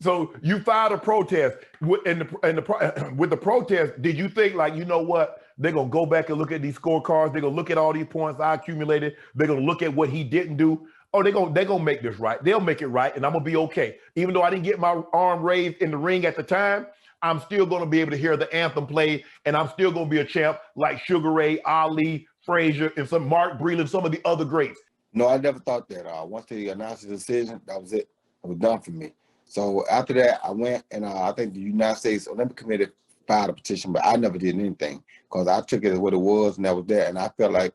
So you filed a protest. With the protest, did you think, like, you know what? They're going to go back and look at these scorecards. They're going to look at all these points I accumulated. They're going to look at what he didn't do. Oh, they're going to make this right. They'll make it right, and I'm going to be okay. Even though I didn't get my arm raised in the ring at the time, I'm still going to be able to hear the anthem played, and I'm still going to be a champ like Sugar Ray, Ali, Frazier, and some Mark Breland, some of the other greats. No, I never thought that. Once they announced the decision, that was it. It was done for me. So after that, I went and I think the United States Olympic Committee filed a petition, but I never did anything because I took it as what it was, and that was that. And I felt like,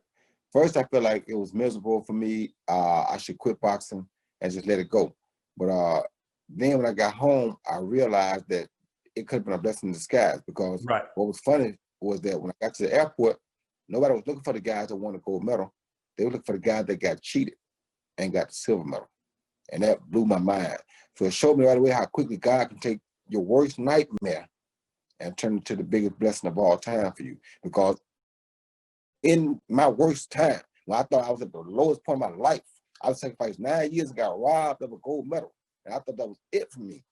first, I felt like it was miserable for me. I should quit boxing and just let it go. But then when I got home, I realized that it could have been a blessing in disguise because what was funny was that when I got to the airport, nobody was looking for the guys that won the gold medal. They were looking for the guys that got cheated and got the silver medal. And that blew my mind. So it showed me right away how quickly God can take your worst nightmare and turn it to the biggest blessing of all time for you. Because in my worst time, when I thought I was at the lowest point of my life, I was sacrificed 9 years and got robbed of a gold medal. And I thought that was it for me.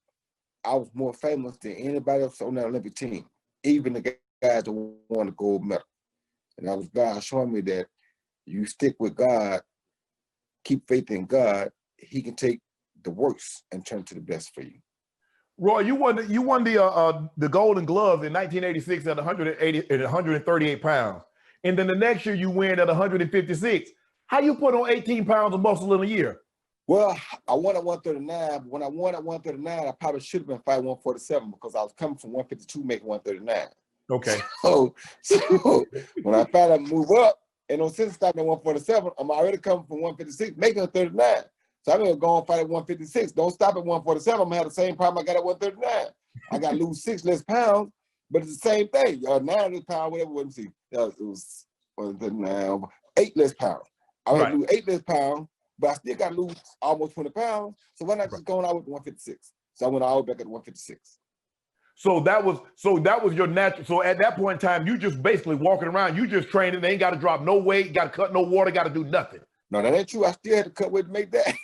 I was more famous than anybody else on that Olympic team, even the guys that won the gold medal. And that was God showing me that you stick with God, keep faith in God, he can take the worst and turn to the best for you. Roy, you won the Golden Gloves in 1986 at 138 pounds. And then the next year you win at 156. How you put on 18 pounds of muscle in a year? Well, I won at 139, but when I won at 139, I probably should have been fighting 147 because I was coming from 152 making 139. Okay. So when I finally move up, and no sense stopping at 147, I'm already coming from 156 making 139. So I'm gonna go and fight at 156. Don't stop at 147. I'm gonna have the same problem I got at 139. I gotta lose 6 less pounds, but it's the same thing. 9 less pounds, whatever. It was 8 less pounds. I had to lose 8 less pounds, but I still gotta lose almost 20 pounds. So why not just going out with 156? So I went all back at 156. So that was your natural. So at that point in time, you just basically walking around, you just training. They ain't got to drop no weight, got to cut no water, got to do nothing. No, that ain't true. I still had to cut weight to make that.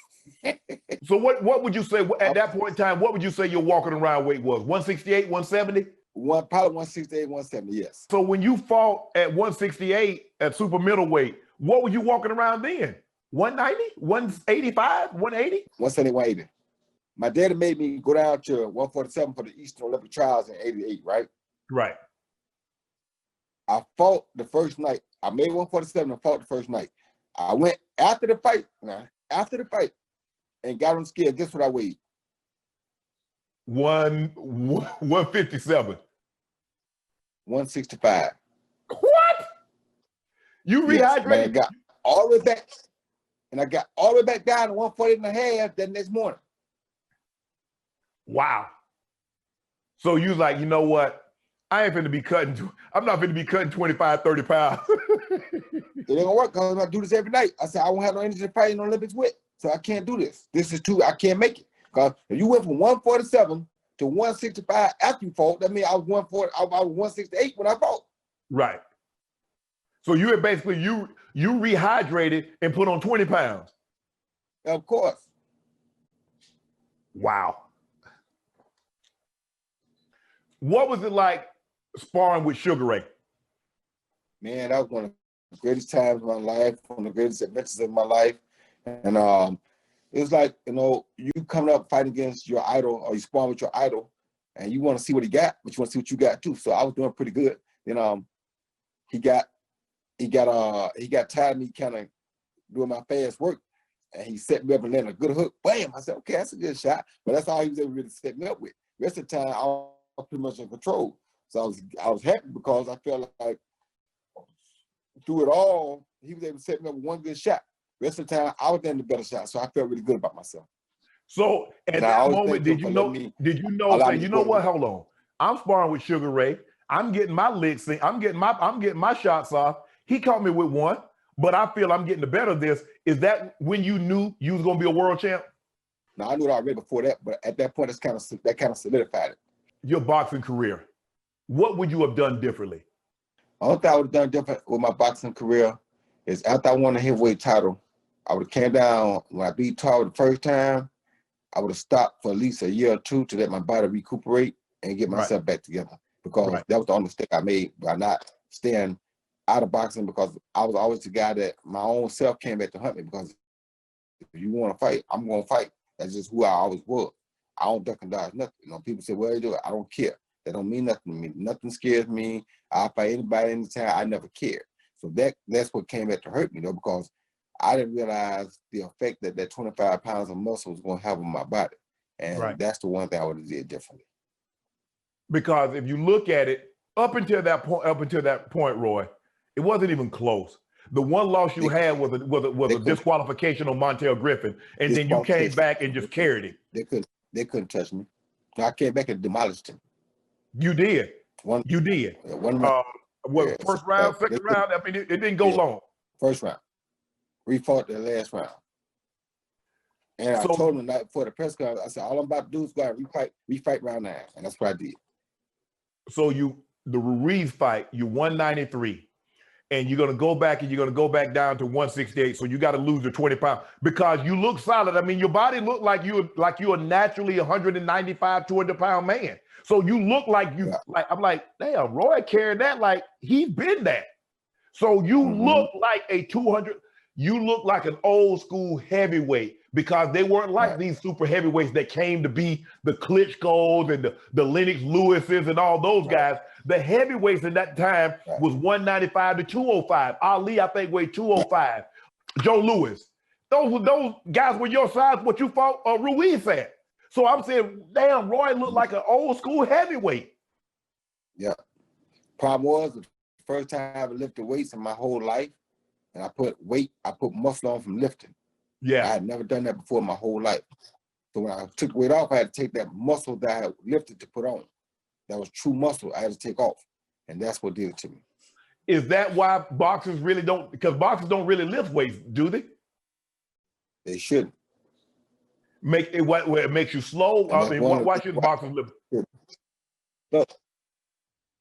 So what would you say at that point in time? What would you say your walking around weight was? 168, 170? Probably 168, 170. Yes. So when you fought at 168 at super middleweight, what were you walking around then? 190, 185, 180? 170, 180. My daddy made me go down to 147 for the Eastern Olympic Trials in '88, right? Right. I fought the first night. I made 147 and fought the first night. I went after the fight, and got on scale. Guess what I weighed? 157. 165. What? You rehydrated? I got all the way back, and I got all the way back down to 140.5 that next morning. Wow. So you was like, you know what? I ain't finna be cutting. I'm not finna be cutting 25, 30 pounds. It ain't gonna work because I do this every night. I said I won't have no energy to fight in the Olympics with, so I can't do this. This is too. I can't make it because if you went from 147 to 165 after you fought, that means I was 140. I was 168 when I fought. Right. So you had basically you rehydrated and put on 20 pounds. Of course. Wow. What was it like sparring with Sugar Ray? Man, that was one of the greatest times of my life, one of the greatest adventures of my life. And it was like, you coming up fighting against your idol, or you sparring with your idol, and you want to see what he got, but you want to see what you got too. So I was doing pretty good. Then he got tired of me kind of doing my fast work. and he set me up and landed a good hook. Bam! I said, okay, that's a good shot. But that's all he was able to really set me up with. The rest of the time, I was pretty much in control. So I was happy because I felt like through it all, he was able to set me up with one good shot. The rest of the time, I was in the better shot. So I felt really good about myself. So at that moment, did you know, say, you know what, hold on. I'm sparring with Sugar Ray. I'm getting my licks in. I'm getting my shots off. He caught me with one, but I feel I'm getting the better of this. Is that when you knew you was gonna be a world champ? No, I knew it already before that, but at that point, that kind of solidified it. Your boxing career, what would you have done differently? The only thing I would have done different with my boxing career is after I won the heavyweight title, I would have came down when I beat Tar the first time. I would have stopped for at least a year or two to let my body recuperate and get myself back together, because that was the only mistake I made by not staying out of boxing, because I was always the guy that my own self came back to hunt me, because if you want to fight, I'm going to fight. That's just who I always was. I don't duck and dodge nothing. You know, people say, well, you do it. I don't care. That don't mean nothing to me. Nothing scares me. I'll fight anybody anytime. I never cared. So that's what came back to hurt me, though, because I didn't realize the effect that 25 pounds of muscle was going to have on my body. And that's the one thing I would have did differently. Because if you look at it, up until that point, Roy, it wasn't even close. The one loss you had was a disqualification on Montel Griffin, and then you came back and just carried it. They couldn't touch me. I came back and demolished him. You did. You did. One round. First round, second round? I mean, it didn't go long. First round. We fought the last round. And I told him the night before the press conference, I said, all I'm about to do is go out and refight round 9. And that's what I did. So the Ruiz fight, you 193. And you're going to go back and you're going to go back down to 168. So you got to lose the 20 pounds because you look solid. I mean, your body looked like you're naturally 195, 200-pound man. So you look like I'm like, damn, Roy carried that like he's been that. So you look like a 200, you look like an old school heavyweight, because they weren't like these super heavyweights that came to be the Klitschko's and the Lennox Lewis's and all those guys. The heavyweights in that time was 195 to 205. Ali, I think, weighed 205. Joe Louis. Those guys were your size, what you fought Ruiz at. So I'm saying, damn, Roy looked like an old school heavyweight. Yeah. Problem was, the first time I ever lifted weights in my whole life, and I put muscle on from lifting. Yeah. I had never done that before in my whole life. So when I took weight off, I had to take that muscle that I had lifted to put on. That was true muscle I had to take off. And that's what did it to me. Is that why boxers really don't, because boxers don't really lift weights, do they? They shouldn't. It makes you slow? I mean, why shouldn't boxers lift? Look,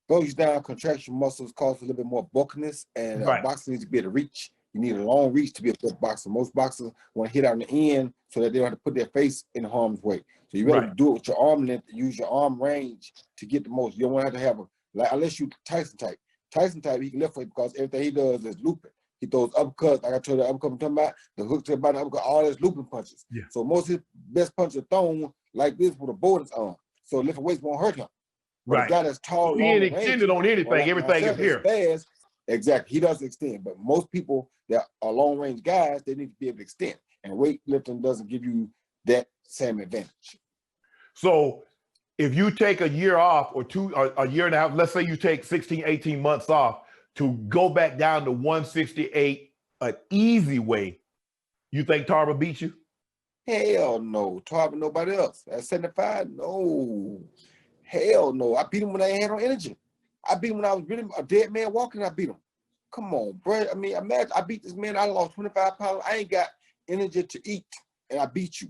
goes down, contraction muscles cause a little bit more bulkiness, and boxing needs to be able to reach. You need a long reach to be a good boxer. Most boxers want to hit on the end so that they don't have to put their face in harm's way. So you better do it with your arm length, use your arm range to get the most. You don't want to have unless you Tyson type. Tyson type, he can lift weight because everything he does is looping. He throws uppercuts, like I told you, the uppercut I'm talking about, the hook to the body, uppercut, all that's looping punches. Yeah. So most of his best punches are thrown like this with a bonus on. So lifting weights won't hurt him. But a guy that's tall, he ain't extended on anything. Everything is here. Fast. Exactly. He doesn't extend. But most people that are long range guys, they need to be able to extend. And weightlifting doesn't give you that same advantage. So if you take a year off or a year and a half, let's say you take 16, 18 months off to go back down to 168 an easy way, you think Tarver beat you? Hell no. Tarver, nobody else. At 75, no. Hell no. I beat him when I ain't had no energy. I beat him when I was really a dead man walking. I beat him. Come on, bro. I mean, imagine I beat this man. I lost 25 pounds. I ain't got energy to eat, and I beat you.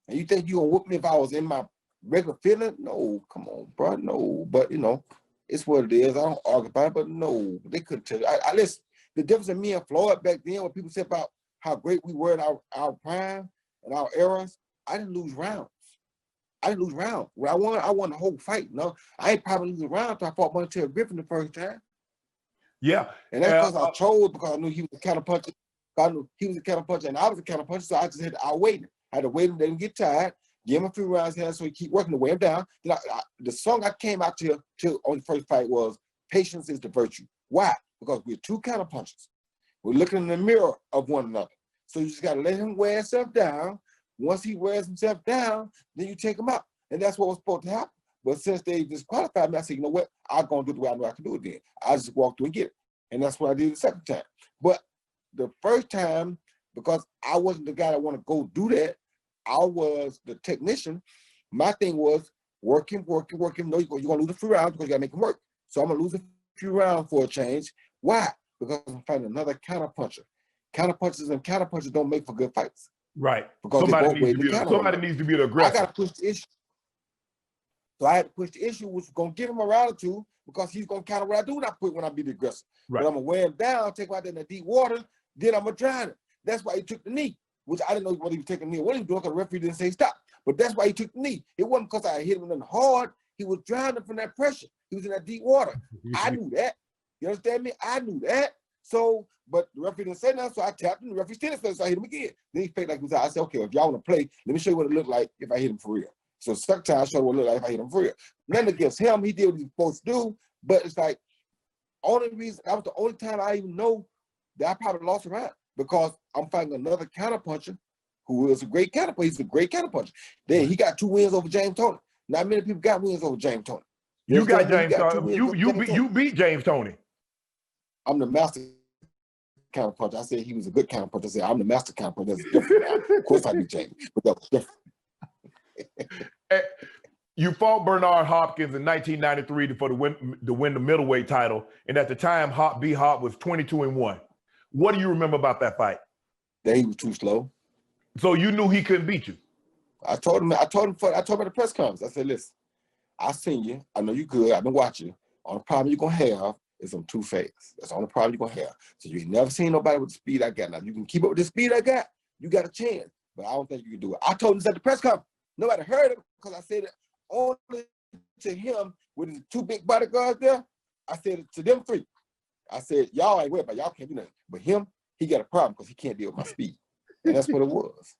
And you think you gonna whoop me if I was in my regular feeling? No, come on, bro. No, but you know, it's what it is. I don't argue about it, but no, they couldn't tell you. I listen. The difference in me and Floyd back then, when people said about how great we were in our prime and our eras, I didn't lose rounds. When I won the whole fight. No, I ain't probably lose a round until I fought Montel Griffin the first time. Yeah. And that's because I chose, because I knew he was a counterpuncher. I knew he was a counterpuncher and I was a counterpuncher, so I just had to outweight him. I had to wait him, let him get tired, give him a few rounds here so he keep working to weigh him down. Then the song I came out to on the first fight was "Patience is the Virtue." Why? Because we're two counterpunchers. We're looking in the mirror of one another. So you just got to let him wear himself down. Once he wears himself down, then you take him out. And that's what was supposed to happen. But since they disqualified me, I said, you know what? I'm going to do it the way I know I can do it then. I just walked through and get it. And that's what I did the second time. But the first time, because I wasn't the guy that want to go do that, I was the technician. My thing was work him. No, you're going to lose a few rounds because you got to make him work. So I'm going to lose a few rounds for a change. Why? Because I'm fighting another counterpuncher. Counterpunchers don't make for good fights. Right. Because somebody needs to be the aggressor. I got to push the issue. So I had to push the issue, which was going to give him a round or two because he's going to counter what I do when I be the aggressor. Right. But I'm going to wear him down, take him out there in the deep water, then I'm going to drown him. That's why he took the knee, which I didn't know what he was taking the knee. What he was doing because the referee didn't say stop. But that's why he took the knee. It wasn't because I hit him in hard. He was drowning from that pressure. He was in that deep water. I knew that. You understand me? I knew that. So, but the referee didn't say nothing, so I tapped him. The referee still didn't say, so I hit him again. Then he faked like he was out. I said, okay, if y'all want to play, let me show you what it looked like if I hit him for real. So second time I showed what it looked like if I hit him for real. Nothing against him. He did what he was supposed to do, but it's like, only reason, that was the only time I even know that I probably lost a round because I'm fighting another counterpuncher who is a great counterpuncher. He's a great counterpuncher. Then he got 2 wins over James Toney. Not many people got wins over James Toney. You got James Toney. You beat James Toney. I'm the master counterpuncher. I said he was a good counterpuncher. I said I'm the master counterpuncher. That's different. Of course I beat James, but that was different. You fought Bernard Hopkins in 1993 to win the middleweight title, and at the time, Hop was 22-1. What do you remember about that fight? That he was too slow. So you knew he couldn't beat you. I told him at the press conference. I said, listen, I seen you. I know you good. I've been watching you. Only problem you're gonna have is I'm too fast. That's the only problem you're gonna have. So you ain't never seen nobody with the speed I got. Now you can keep up with the speed I got, you got a chance. But I don't think you can do it. I told him this at the press conference. Nobody heard it because I said it only to him with his 2 big bodyguards there. I said it to them 3. I said, y'all ain't worried about y'all can't do nothing. But him, he got a problem because he can't deal with my speed. And that's what it was.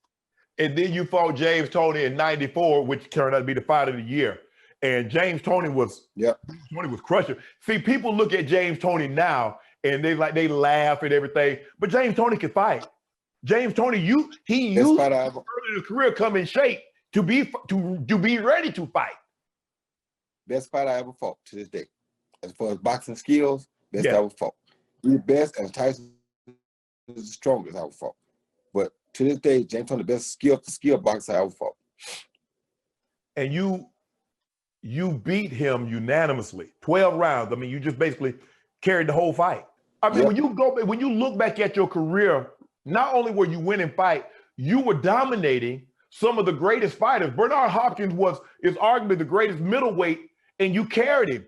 And then you fought James Toney in 94, which turned out to be the fight of the year. And James Toney was crushing. See, people look at James Toney now and they laugh at everything, but James Toney can fight. James Toney, he used early in his career come in shape to be ready to fight. Best fight I ever fought to this day. As far as boxing skills, best I ever fought. He's the best, and Tyson is the strongest I ever fought. But to this day, James Toney, the best skill boxer I ever fought. And you beat him unanimously, 12 rounds. I mean, you just basically carried the whole fight. I mean, when you look back at your career, not only were you winning fight, you were dominating some of the greatest fighters. Bernard Hopkins is arguably the greatest middleweight, and you carried him.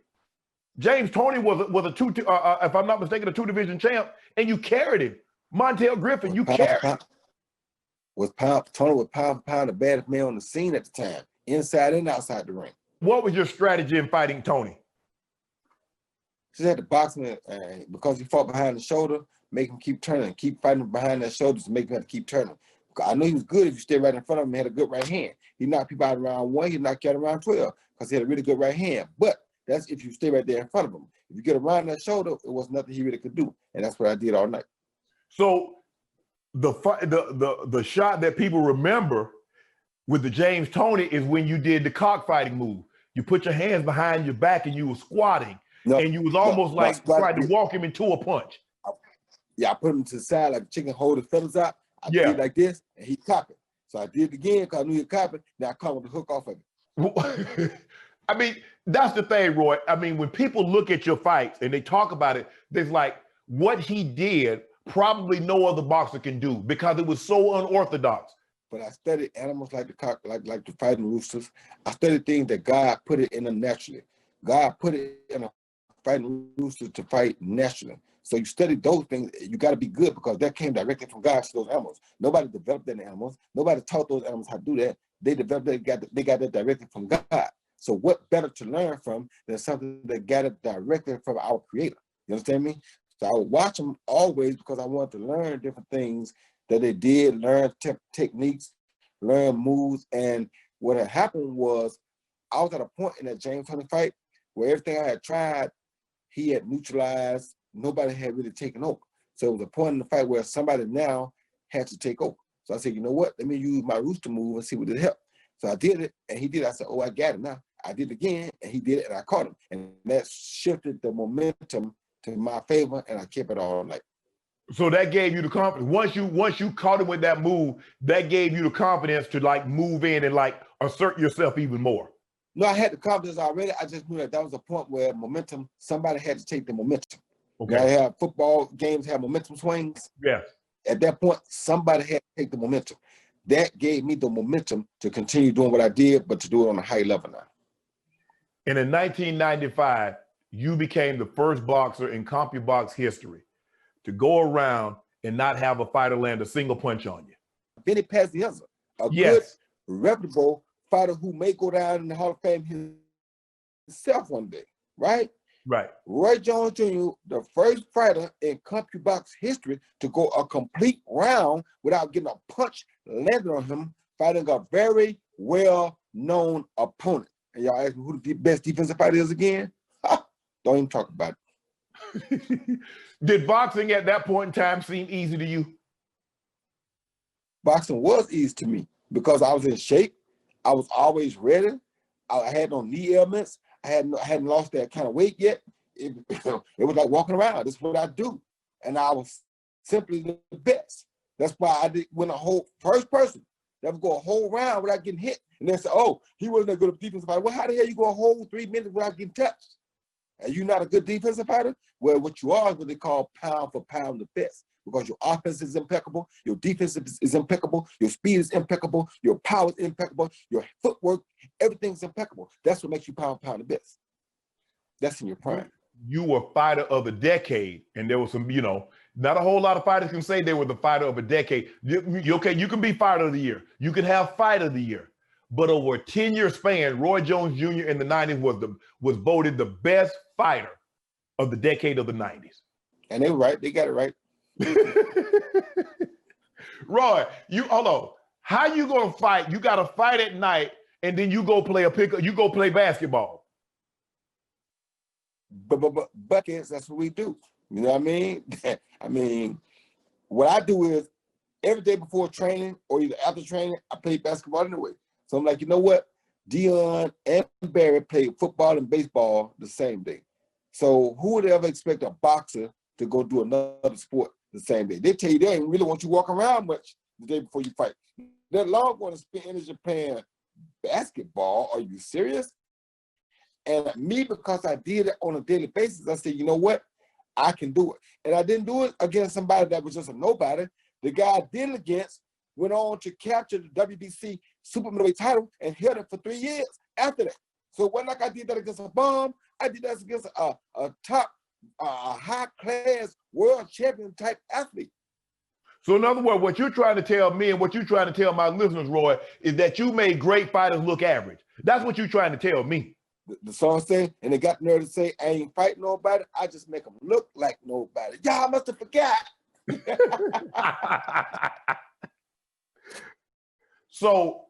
James Toney was if I'm not mistaken, a 2-division champ, and you carried him. Montel, Griffin, you carried him. Toney was pound for pound the baddest man on the scene at the time, inside and outside the ring. What was your strategy in fighting Toney? She had to box him because he fought behind the shoulder, make him keep turning, keep fighting behind that shoulder to make him have to keep turning. I know he was good if you stay right in front of him and had a good right hand. He knocked people out around 1, he knocked you out around 12 because he had a really good right hand. But that's if you stay right there in front of him. If you get around that shoulder, it was nothing he really could do. And that's what I did all night. So the shot that people remember with the James Toney is when you did the cockfighting move. You put your hands behind your back and you were squatting. And you was almost trying to walk him into a punch. I put him to the side like a chicken hold his feathers out. I did like this, and he copped it. So I did it again because I knew he'd cop it. Then I caught with the hook off of it. I mean, that's the thing, Roy. I mean, when people look at your fights and they talk about it, there's like what he did probably no other boxer can do because it was so unorthodox. But I studied animals like the cock, like the fighting roosters. I studied things that God put it in them naturally. God put it in a fighting rooster to fight naturally. So you study those things, you got to be good because that came directly from God to those animals. Nobody developed them animals. Nobody taught those animals how to do that. They developed that, they got that directly from God. So what better to learn from than something that got it directly from our creator? You understand me? So I would watch them always because I wanted to learn different things that they did, learn techniques, learn moves. And what had happened was I was at a point in that James Toney fight where everything I had tried, he had neutralized. Nobody had really taken over. So it was a point in the fight where somebody now had to take over. So I said, you know what? Let me use my rooster move and see what it helped. So I did it, and he did it. I said, oh, I got it now. I did it again, and he did it, and I caught him. And that shifted the momentum to my favor, and I kept it all night. So that gave you the confidence. Once you caught him with that move, that gave you the confidence to like move in and like assert yourself even more. No, I had the confidence already. I just knew that was a point where momentum, somebody had to take the momentum. Okay. Now, I have football games have momentum swings. Yes. At that point, somebody had to take the momentum. That gave me the momentum to continue doing what I did, but to do it on a high level now. And in 1995, you became the first boxer in Compubox history to go around and not have a fighter land a single punch on you. Benny Pazienza, a good, reputable fighter who may go down in the Hall of Fame himself one day, right? Right. Roy Jones Jr., the first fighter in Compubox history to go a complete round without getting a punch landed on him, fighting a very well-known opponent. And y'all ask me who the best defensive fighter is again? Don't even talk about it. Did boxing at that point in time seem easy to you? Boxing was easy to me because I was in shape. I was always ready. I had no knee ailments. I hadn't lost that kind of weight yet. It was like walking around. That's what I do. And I was simply the best. That's why I did win a whole first person. Never go a whole round without getting hit. And they say, oh, he wasn't a good defensive fighter. Well, how the hell you go a whole 3 minutes without getting touched? Are you not a good defensive fighter? Well, what you are is what they call pound for pound the best. Because your offense is impeccable, your defense is impeccable, your speed is impeccable, your power is impeccable, your footwork, everything's impeccable. That's what makes you pound for pound the best. That's in your prime. You were fighter of the decade, and there was some, you know, not a whole lot of fighters can say they were the fighter of a decade. Okay, you can be fighter of the year. You can have fighter of the year. But over a 10-year span, Roy Jones Jr. in the 90s was voted the best fighter of the decade of the 90s. And they were right. They got it right. Roy, hold on. How you gonna fight? You gotta fight at night, and then you go play you go play basketball. But buckets, that's what we do. You know what I mean? I mean, what I do is every day before training or either after training, I play basketball anyway. So I'm like, you know what? Dion and Barry played football and baseball the same day. So who would ever expect a boxer to go do another sport the same day? They tell you they ain't really want you walking around much the day before you fight. They're long going to spend energy playing basketball. Are you serious? And me, because I did it on a daily basis, I said, you know what? I can do it. And I didn't do it against somebody that was just a nobody. The guy I did it against went on to capture the WBC super middleweight title and held it for 3 years after that. So it wasn't like I did that against a bum. I did that against a top, high-class world champion type athlete. So in other words, what you're trying to tell me and what you're trying to tell my listeners, Roy, is that you made great fighters look average. That's what you're trying to tell me. The song said, and they got the nerve to say, I ain't fighting nobody. I just make them look like nobody. Y'all must have forgot. So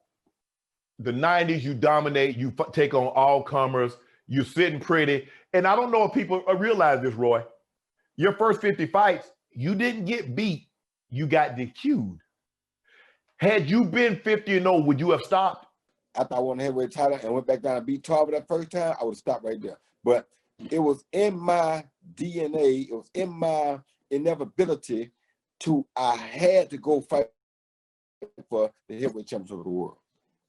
the 90s, you dominate, you take on all comers, you're sitting pretty. And I don't know if people realize this, Roy. Your first 50 fights, you didn't get beat, you got DQ'd. Had you been 50-0, would you have stopped? After I won the heavyweight title and went back down and beat 12 that first time, I would have stopped right there. But it was in my DNA, it was in my inevitability I had to go fight for the heavyweight championship of the world.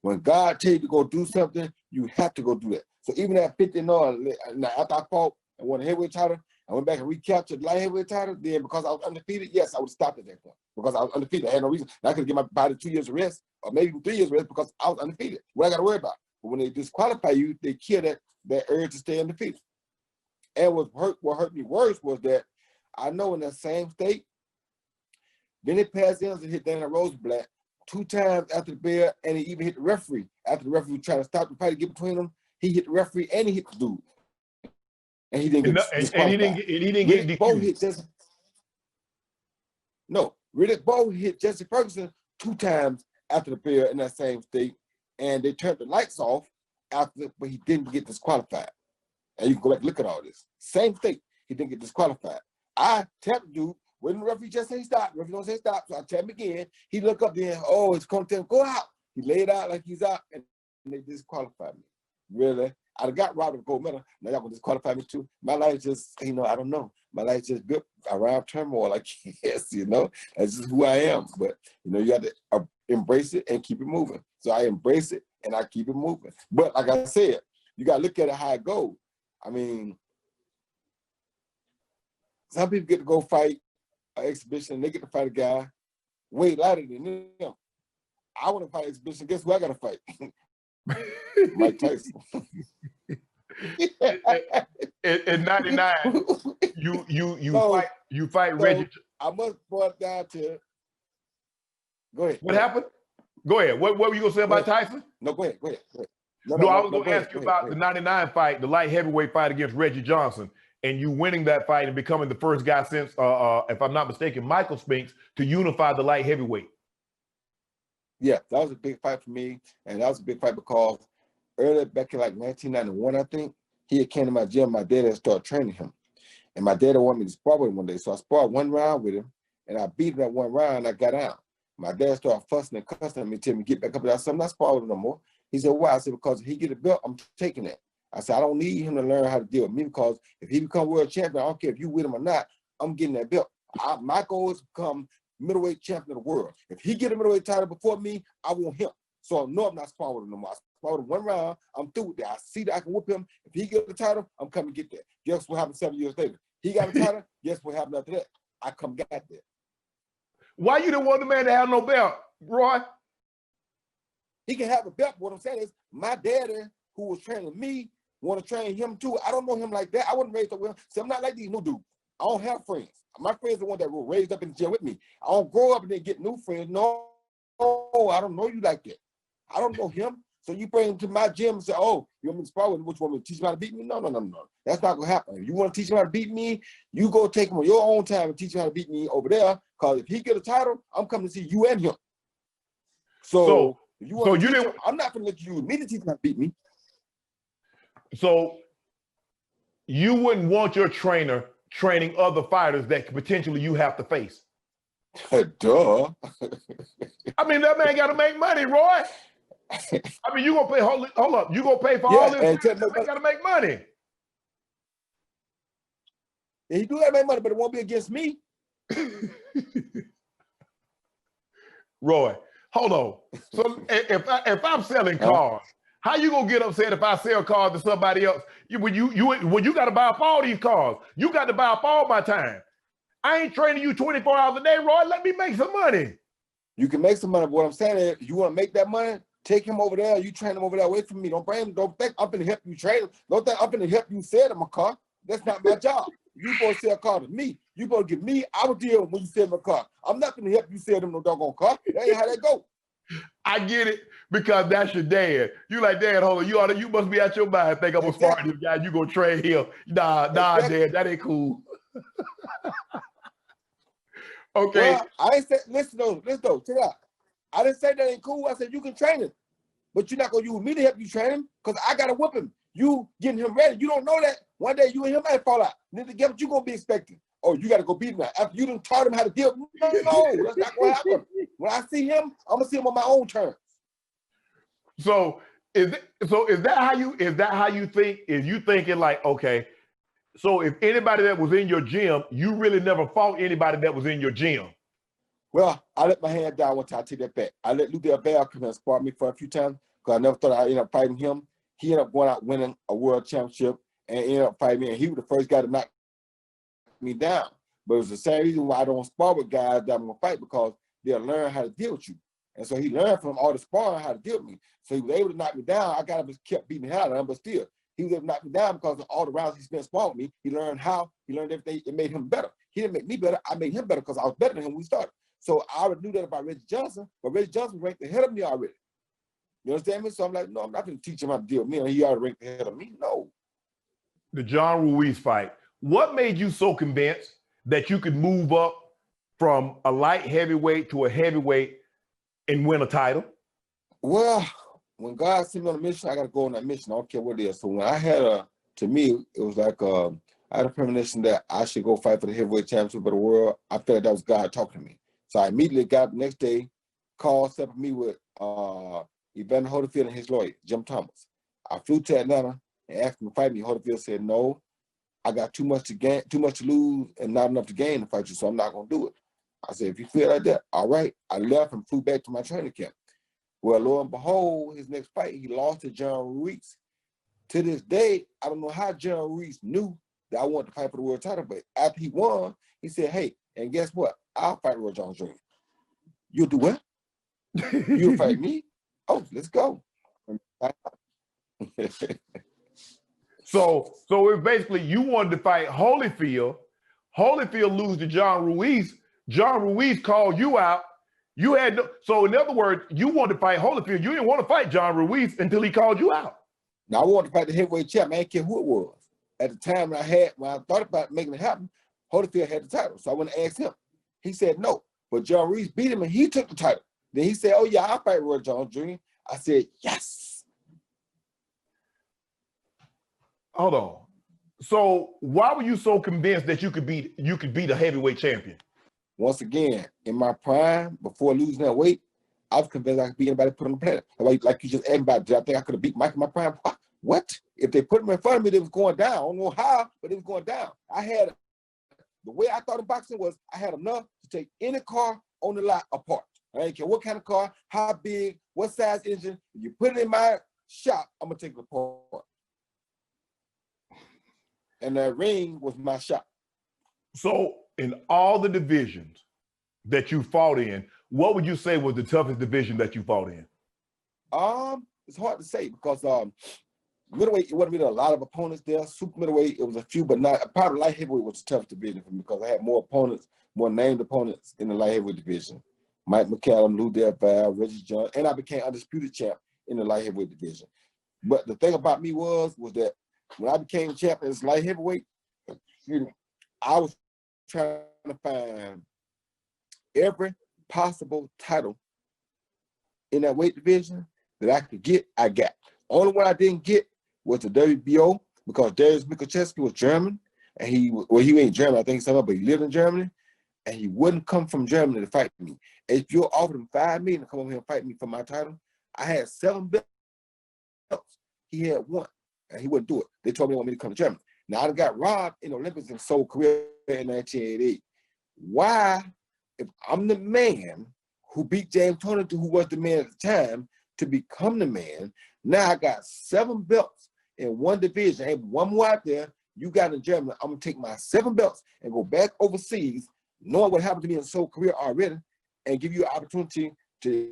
When God tells you to go do something, you have to go do that. So even at 50-0, after I fought and won the heavyweight title, I went back and recaptured the light heavyweight title. Then because I was undefeated, yes, I would have stopped at that point. Because I was undefeated. I had no reason. I could give my body 2 years of rest, or maybe 3 years of rest because I was undefeated. What I got to worry about? But when they disqualify you, they kill that urge to stay undefeated. And what hurt me worse was that I know in that same state, Benny Pazienza hit Dana Rosenblatt 2 times after the bell, and he even hit the referee. After the referee was trying to stop the fight to get between them, he hit the referee and he hit the dude. And he didn't get disqualified. He didn't get DQ'd. No, Riddick Bowe hit Jesse Ferguson 2 times after the bell in that same state, and they turned the lights off after, but he didn't get disqualified. And you can go back and look at all this. Same state, he didn't get disqualified. I tapped the dude When the referee just say stop, referee don't say stop, so I tell him again. He look up then, oh, it's going to tell him, go out. He laid out like he's out, and they disqualified me. Really? I got robbed of a gold medal. Now y'all gonna disqualify me too? My life just, I don't know. My life just built around turmoil, I guess, That's just who I am. But, you got to embrace it and keep it moving. So I embrace it and I keep it moving. But like I said, you got to look at it how it goes. I mean, some people get to go fight an exhibition and they get to fight a guy way lighter than them. I want to fight an exhibition. Guess who I got to fight? Mike Tyson. In 99, you fight Reggie. I must boil it down to. Go ahead. What happened? Go ahead. What were you gonna say about Tyson? No, go ahead. No, I was gonna ask you about the 99 fight, the light heavyweight fight against Reggie Johnson, and you winning that fight and becoming the first guy since, if I'm not mistaken, Michael Spinks to unify the light heavyweight. Yeah, that was a big fight for me, and that was a big fight because earlier back in like 1991, I think, he had came to my gym. My dad had started training him, and my dad wanted me to spar with him one day, so I sparred one round with him, and I beat him that one round, and I got out. My dad started fussing and cussing at me, telling me get back up. I said, I'm not sparring with him no more. He said, why? I said, because if he get a belt, I'm taking it. I said, I don't need him to learn how to deal with me because if he become world champion, I don't care if you with him or not, I'm getting that belt. My goal is to become middleweight champion of the world. If he get a middleweight title before me, I want him. So no, I'm not sparring with him no more. I spar with him one round, I'm through with that. I see that I can whoop him. If he get the title, I'm coming to get that. Guess what happened 7 years later? He got the title, guess what happened after that? I come got that. Why you didn't want the man to have no belt, Roy? He can have a belt. What I'm saying is my daddy, who was training me, want to train him too. I don't know him like that. I wasn't raised up with him. So I'm not like these new dudes. I don't have friends. My friends are the ones that were raised up in the gym with me. I don't grow up and then get new friends. No, I don't know you like that. I don't know him. So you bring him to my gym and say, oh, you want me to spar with him? What, you want me to teach him how to beat me? No. That's not going to happen. If you want to teach him how to beat me, you go take him on your own time and teach him how to beat me over there. Because if he get a title, I'm coming to see you and him. So if you want to teach him, I'm not going to let you use me to teach him how to beat me. So you wouldn't want your trainer training other fighters that potentially you have to face? Duh. I mean, that man got to make money, Roy. I mean, you gonna pay? Hold up, you gonna pay for all this? They got to make money. Yeah, he do got to make money, but it won't be against me. Roy, hold on. So if I'm selling cars, how you gonna get upset if I sell cars to somebody else? When you got to buy up all these cars, you got to buy up all my time. I ain't training you 24 hours a day, Roy. Let me make some money. You can make some money. But what I'm saying is, you want to make that money, take him over there. You train him over there away from me. Don't bring him. Don't think I'm gonna help you train him. Don't think I'm gonna help you sell him a car. That's not my job. You supposed to sell a car to me. You supposed to give me our deal when you sell him a car. I'm not gonna help you sell them no doggone car. That ain't how that go. I get it because that's your dad. You like, Dad, hold on. You must be out your mind. Think I'm a smart guy. You gonna train him? Nah, Dad, that ain't cool. Okay. Well, I ain't say. Listen though. Check it out. I didn't say that ain't cool. I said you can train him, but you're not gonna use me to help you train him because I gotta whip him. You getting him ready. You don't know that one day you and him might fall out. Then guess what you gonna be expecting? Oh, you gotta go beat him now. After you done taught him how to deal. No, that's not gonna happen. When I see him, I'm gonna see him on my own terms. So is that how you think? Is you thinking like, okay, so if anybody that was in your gym, you really never fought anybody that was in your gym? Well, I let my hand down one time. I take that back. I let Luther Bell come and spar me for a few times because I never thought I'd end up fighting him. He ended up going out winning a world championship and ended up fighting me. And he was the first guy to knock me down. But it was the same reason why I don't spar with guys that I'm gonna fight because they'll learn how to deal with you. And so he learned from all the sparring how to deal with me. So he was able to knock me down. I got him, just kept beating the hell out of him, but still, he was able to knock me down because of all the rounds he spent sparring with me. He learned how, he learned everything. It made him better. He didn't make me better. I made him better because I was better than him when we started. So I already knew that about Reggie Johnson, but Reggie Johnson ranked ahead of me already. You understand me? So I'm like, no, I'm not going to teach him how to deal with me. And he already ranked ahead of me. No. The John Ruiz fight. What made you so convinced that you could move up from a light heavyweight to a heavyweight and win a title? Well, when God sent me on a mission, I got to go on that mission. I don't care what it is. So when I had to me, it was like I had a premonition that I should go fight for the heavyweight championship of the world. I felt like that was God talking to me. So I immediately got up the next day, called, set up me with Evander Holyfield and his lawyer, Jim Thomas. I flew to Atlanta and asked him to fight me. Holyfield said, no, I got too much to gain, too much to lose and not enough to gain to fight you, so I'm not going to do it. I said, if you feel like that, all right. I left and flew back to my training camp. Well, lo and behold, his next fight, he lost to John Ruiz. To this day, I don't know how John Ruiz knew that I wanted to fight for the world title, but after he won, he said, hey, and guess what? I'll fight Roy Jones Jr. You'll do what? You'll fight me? Oh, let's go. So it's basically you wanted to fight Holyfield. Holyfield lose to John Ruiz. John Ruiz called you out. You had no, so in other words, you wanted to fight Holyfield. You didn't want to fight John Ruiz until he called you out. Now I wanted to fight the heavyweight champ. I didn't care who it was. At the time when I thought about making it happen, Holyfield had the title. So I went and asked him. He said no. But John Ruiz beat him and he took the title. Then he said, oh yeah, I'll fight Roy Jones Jr. I said, yes. Hold on. So why were you so convinced that you could beat a heavyweight champion? Once again, in my prime, before losing that weight, I was convinced I could beat anybody put on the planet. Like you just asked about, did I think I could have beat Mike in my prime? What? If they put him in front of me, they was going down. I don't know how, but it was going down. The way I thought of boxing was I had enough to take any car on the lot apart. I didn't care what kind of car, how big, what size engine. If you put it in my shop, I'm gonna take it apart. And that ring was my shop. So in all the divisions that you fought in, what would you say was the toughest division that you fought in? It's hard to say because middleweight, it wasn't really a lot of opponents there. Super middleweight, it was a few, but not. Probably light heavyweight was a tough division for me because I had more opponents, more named opponents in the light heavyweight division. Mike McCallum, Lou Delval, Reggie Johnson, and I became undisputed champ in the light heavyweight division. But the thing about me was that when I became champ in this light heavyweight, I was trying to find every possible title in that weight division that I could get, I got. Only one I didn't get was the WBO because Darius Mikucheski was German, and he ain't German, I think so, but he lived in Germany, and he wouldn't come from Germany to fight me. If you offered him $5 million to come over here and fight me for my title, I had 7 belts. He had 1, and he wouldn't do it. They told me they want me to come to Germany. Now I got robbed in the Olympics in Seoul, Korea in 1988. Why, if I'm the man who beat James Toney, who was the man at the time, to become the man, now I got 7 belts in one division. Hey, one more out there, you got in Germany. I'm gonna take my 7 belts and go back overseas, knowing what happened to me in Seoul, Korea already, and give you an opportunity to,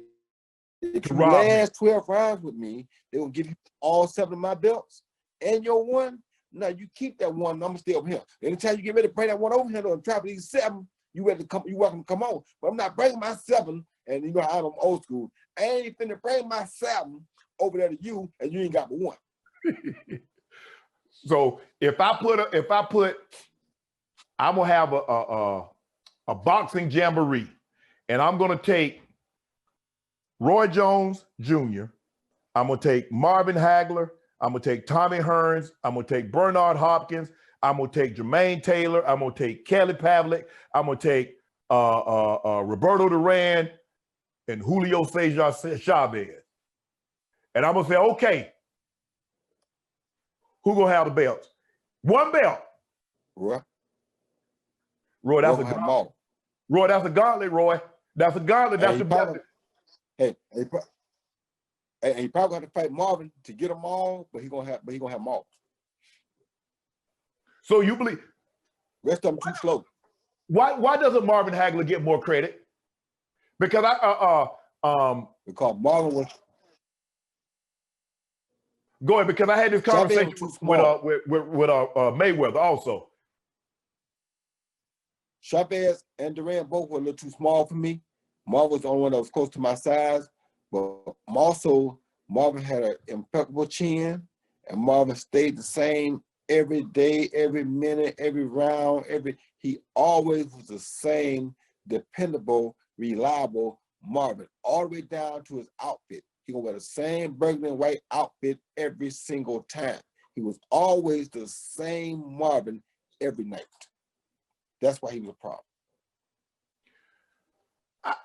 if you last 12 rounds with me, they will give you all 7 of my belts and your 1. Now you keep that 1, I'm gonna stay over here. Anytime you get ready to bring that 1 over here on top of these 7, you ready to come, you welcome to come on. But I'm not bringing my 7, and you know how I'm old school. I ain't finna bring my 7 over there to you, and you ain't got but 1. So if I put, I'm gonna have a boxing jamboree, and I'm gonna take Roy Jones Jr., I'm gonna take Marvin Hagler, I'm gonna take Tommy Hearns, I'm gonna take Bernard Hopkins, I'm gonna take Jermain Taylor, I'm gonna take Kelly Pavlik, I'm gonna take Roberto Duran and Julio Cesar Chavez. And I'm gonna say, okay, who gonna have the belts? 1 belt. Roy, that's a gauntlet. Roy, that's a gauntlet, Roy. That's a gauntlet. That's the belt. He probably have to fight Marvin to get them all, but he gonna have them all. So you believe rest of them too slow. Why doesn't Marvin Hagler get more credit? Because because Marvin was. Go ahead, because I had this conversation with Mayweather also. Chavez and Duran both were a little too small for me. Marvin was the only one that was close to my size, but also Marvin had an impeccable chin, and Marvin stayed the same every day, every minute, every round, he always was the same dependable, reliable Marvin, all the way down to his outfit. He gonna wear the same burgundy and white outfit every single time. He was always the same Marvin every night. That's why he was a problem.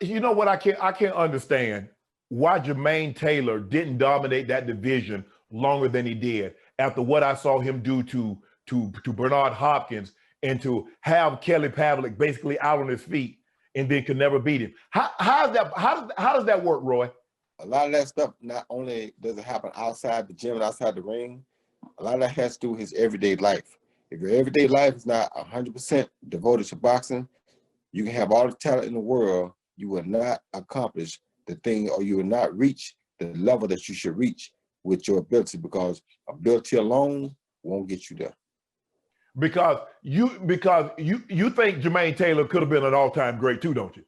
You know what? I can't understand why Jermain Taylor didn't dominate that division longer than he did after what I saw him do to Bernard Hopkins and to have Kelly Pavlik basically out on his feet and then could never beat him. How does that work, Roy? A lot of that stuff not only does it happen outside the gym and outside the ring, a lot of that has to do with his everyday life. If your everyday life is not 100% devoted to boxing, you can have all the talent in the world, you will not accomplish the thing, or you will not reach the level that you should reach with your ability, because ability alone won't get you there. Because you think Jermain Taylor could have been an all-time great too, don't you?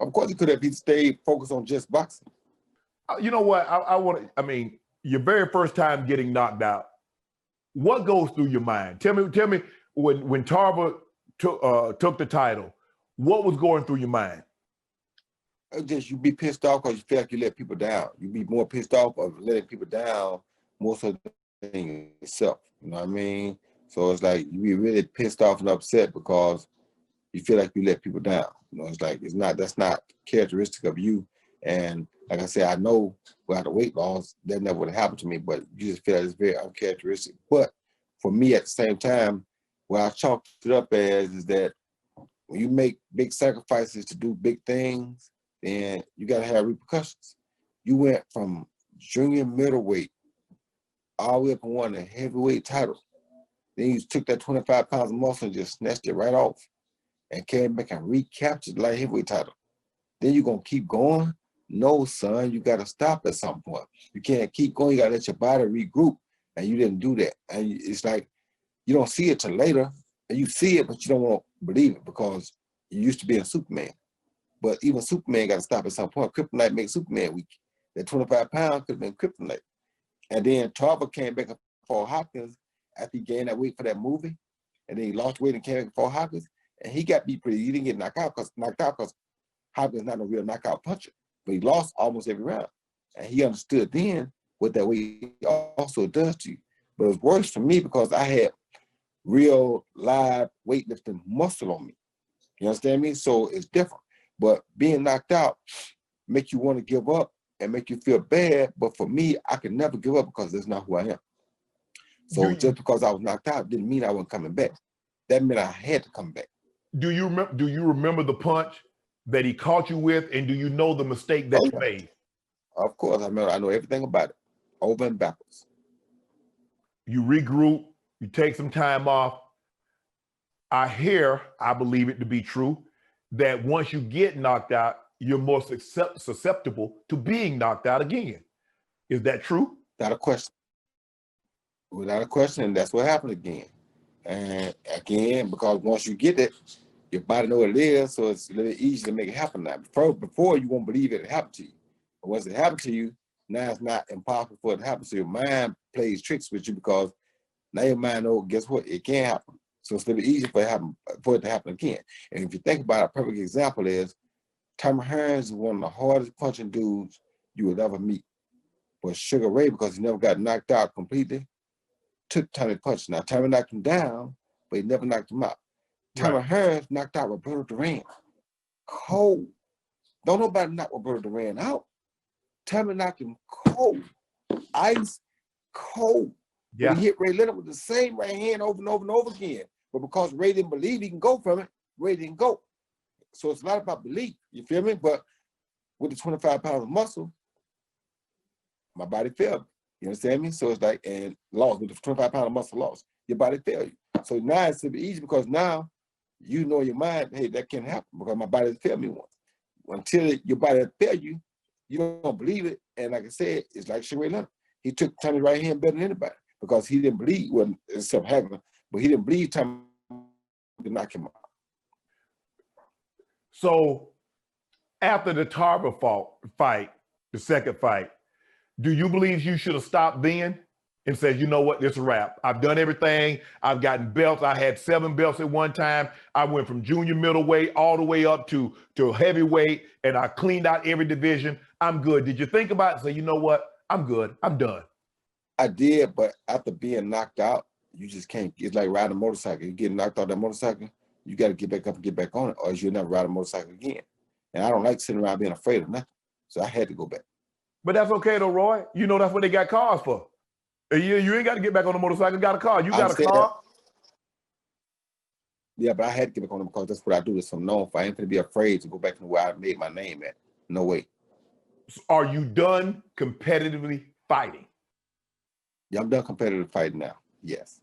Of course he could have. He stayed focused on just boxing. You know what? I mean, your very first time getting knocked out, what goes through your mind? Tell me when Tarver took the title, what was going through your mind? Just you be pissed off because you feel like you let people down. You be more pissed off of letting people down more so than yourself. You know what I mean? So it's like you be really pissed off and upset because you feel like you let people down. You know, it's like that's not characteristic of you. And like I said, I know without the weight loss, that never would have happened to me, but you just feel like it's very uncharacteristic. But for me at the same time, what I chalked it up as is that when you make big sacrifices to do big things, then you gotta have repercussions. You went from junior middleweight all the way up and won a heavyweight title. Then you took that 25 pounds of muscle and just snatched it right off and came back and recaptured the light heavyweight title. Then you're gonna keep going? No, son, you gotta stop at some point. You can't keep going, you gotta let your body regroup, and you didn't do that. And it's like, you don't see it till later, and you see it, but you don't want to believe it because you used to be a Superman. But even Superman got to stop at some point. Kryptonite makes Superman weak. That 25 pounds could have been kryptonite. And then Tarver came back for Hopkins after he gained that weight for that movie. And then he lost weight and came back for Hopkins. And he got beat pretty. He didn't get knocked out because Hopkins is not a real knockout puncher. But he lost almost every round. And he understood then what that weight also does to you. But it was worse for me because I had real live weightlifting muscle on me. You understand me? So it's different. But being knocked out make you want to give up and make you feel bad. But for me, I could never give up because that's not who I am. So just because I was knocked out didn't mean I wasn't coming back. That meant I had to come back. Do you remember the punch that he caught you with, and do you know the mistake that you made? Of course, I know everything about it, over and backwards. You regroup, you take some time off. I believe it to be true, that once you get knocked out, you're more susceptible to being knocked out again. Is that true? Without a question. Without a question, that's what happened again. And again, because once you get it, your body knows what it is, so it's a little easy to make it happen now. Before you won't believe it happened to you. But once it happened to you, now it's not impossible for it to happen. So your mind plays tricks with you because now your mind knows, guess what? It can happen. So it's a little easier for it to happen again. And if you think about it, a perfect example is Tommy Hearns is one of the hardest punching dudes you would ever meet. But Sugar Ray, because he never got knocked out completely, took Tommy punch. Now Tommy knocked him down, but he never knocked him out. Tommy Hearns knocked out Roberto Duran. Cold. Don't nobody knock Roberto Duran out. Tommy knocked him cold. Ice cold. Yeah. But he hit Ray Leonard with the same right hand over and over and over again. But because Ray didn't believe he can go from it, Ray didn't go. So it's a lot about belief, you feel me? But with the 25 pounds of muscle, my body failed. You understand me? So it's like, and lost, with the 25 pounds of muscle lost, your body failed you. So now it's easy because now you know in your mind, hey, that can't happen because my body failed me once. Until your body failed you, you don't believe it. And like I said, it's like Sugar Ray Leonard. He took Tommy's right hand better than anybody because he didn't believe, well, except Hagler, but he didn't believe Tommy to knock him out. So after the Tarver fight, the second fight, do you believe you should have stopped then and said, you know what, this is a wrap. I've done everything. I've gotten belts. I had 7 belts at one time. I went from junior middleweight all the way up to heavyweight, and I cleaned out every division. I'm good. Did you think about it and say, you know what, I'm good, I'm done? I did, but after being knocked out, You just can't. It's like riding a motorcycle. You get knocked off that motorcycle, you got to get back up and get back on it, or you'll never ride a motorcycle again. And I don't like sitting around being afraid of nothing. So I had to go back. But that's okay though, Roy. You know that's what they got cars for. You ain't got to get back on the motorcycle. You got a car. You got a car. Yeah, but I had to get back on them because that's what I do. It's so known for. I ain't gonna be afraid to go back to where I made my name at. No way. Are you done competitively fighting? Yeah, I'm done competitive fighting now. Yes.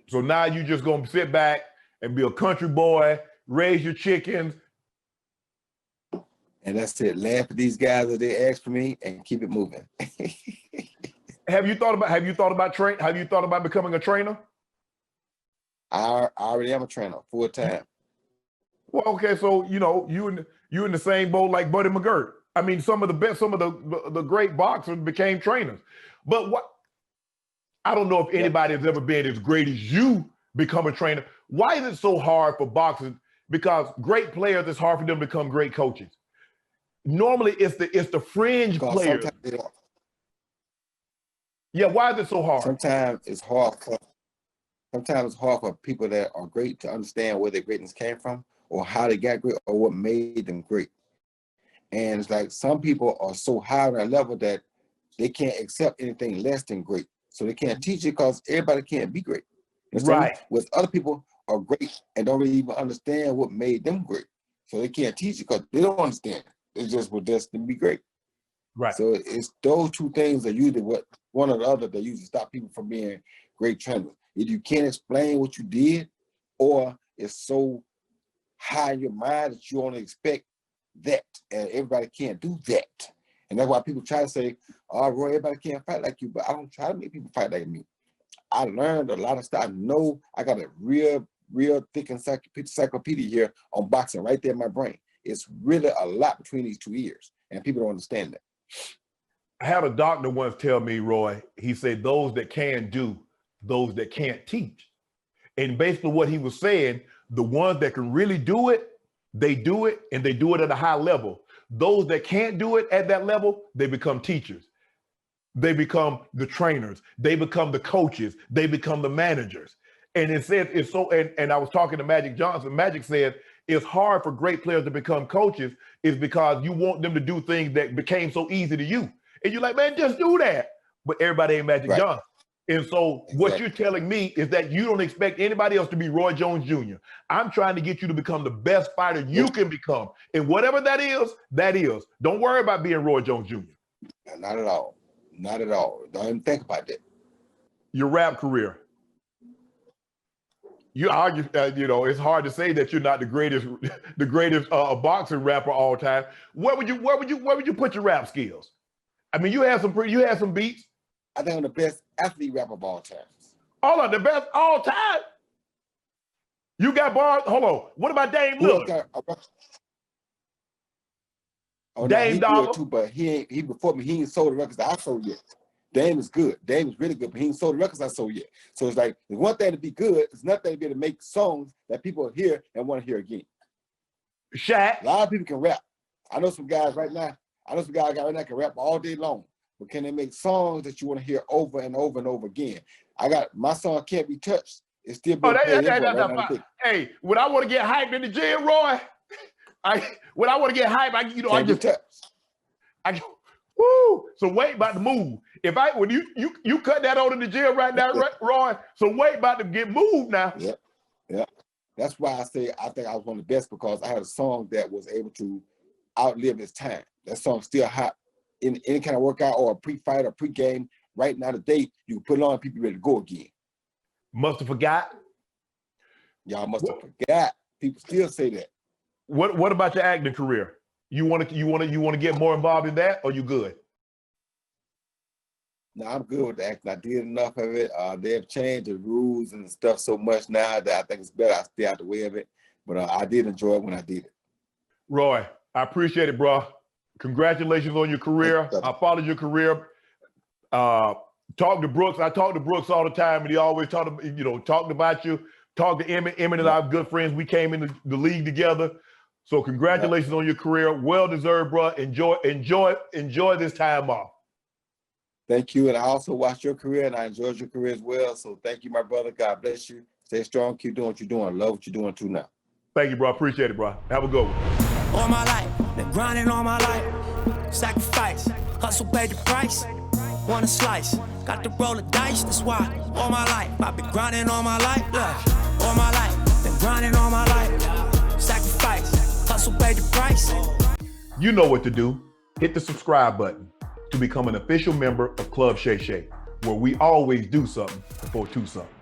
So now you just gonna sit back and be a country boy, raise your chickens. And that's it. Laugh at these guys that they ask for me and keep it moving. Have you thought about becoming a trainer? I already am a trainer full time. Well, okay, so you in the same boat like Buddy McGirt. I mean, some of the great boxers became trainers. But what I don't know if anybody has ever been as great as you become a trainer. Why is it so hard for boxers? Because great players, it's hard for them to become great coaches. Normally, it's the fringe players. Yeah, why is it so hard? Sometimes it's hard for people that are great to understand where their greatness came from, or how they got great, or what made them great. And it's like some people are so high on that level that they can't accept anything less than great. So they can't teach it because everybody can't be great. Right. With other people are great and don't really even understand what made them great. So they can't teach it because they don't understand it. It's just what destined to be great. Right. So it's those two things that usually what one or the other that usually stop people from being great trainers. Either you can't explain what you did, or it's so high in your mind that you only expect that, and everybody can't do that. And that's why people try to say, "Oh, Roy, everybody can't fight like you," but I don't try to make people fight like me. I learned a lot of stuff. I know I got a real thick encyclopedia here on boxing right there in my brain. It's really a lot between these 2 ears, and people don't understand that. I had a doctor once tell me, Roy, he said, those that can do, those that can't teach. And basically what he was saying, the ones that can really do it, they do it, and they do it at a high level. Those that can't do it at that level, they become teachers. They become the trainers. They become the coaches. They become the managers. And it said, it's so, and I was talking to Magic Johnson. Magic said, it's hard for great players to become coaches is because you want them to do things that became so easy to you. And you're like, man, just do that. But everybody ain't Magic Johnson. And so what you're telling me is that you don't expect anybody else to be Roy Jones Jr. I'm trying to get you to become the best fighter you can become. And whatever that is, that is. Don't worry about being Roy Jones Jr. Not at all. Not at all. Don't even think about that. Your rap career. You argue, it's hard to say that you're not the greatest boxing rapper all time. Where would you put your rap skills? I mean, you had some beats. I think I'm the best athlete rapper of all time. All of the best all time. You got bars. Hold on. What about Dame Lillard? Dame Dollar too, but he before me. He ain't sold the records that I sold yet. Dame is good. Dame is really good, but he ain't sold the records I sold yet. So it's like, it's one thing to be good. It's another thing to be able to make songs that people hear and want to hear again. Shaq. A lot of people can rap. I know some guys right now can rap all day long, but can they make songs that you want to hear over and over and over again? My song Can't Be Touched. It's still being played right. Hey, when I want to get hyped in the gym, Roy, when I want to get hyped, I go, woo. So Wade about to move. When you cut that on in the gym right now, Roy. So Wade about to get moved now. Yeah. That's why I say I think I was one of the best, because I had a song that was able to outlive its time. That song's still hot in any kind of workout or a pre-fight or pre-game. Right now today, you can put it on and people ready to go again. Must have forgot. Y'all must have forgot. People still say that. What about your acting career? You want to get more involved in that, or you good? No, I'm good with the acting. I did enough of it. They have changed the rules and stuff so much now that I think it's better I stay out the way of it. But I did enjoy it when I did it. Roy, I appreciate it, bro. Congratulations on your career. I followed your career. Talk to Brooks. I talk to Brooks all the time, and he always talked about you. Talk to Emmett. Emmett and I are good friends. We came into the league together. So congratulations on your career. Well deserved, bro. Enjoy this time off. Thank you. And I also watched your career and I enjoyed your career as well. So thank you, my brother. God bless you. Stay strong. Keep doing what you're doing. Love what you're doing too now. Thank you, bro. Appreciate it, bro. Have a good one. All my life, been grinding all my life. Sacrifice, hustle, pay the price. Want a slice, got to roll the dice. That's why all my life, I've been grinding all my life. Look, all my life, been grinding all my life. Sacrifice, hustle, pay the price. You know what to do. Hit the subscribe button to become an official member of Club Shay Shay, where we always do something for two something.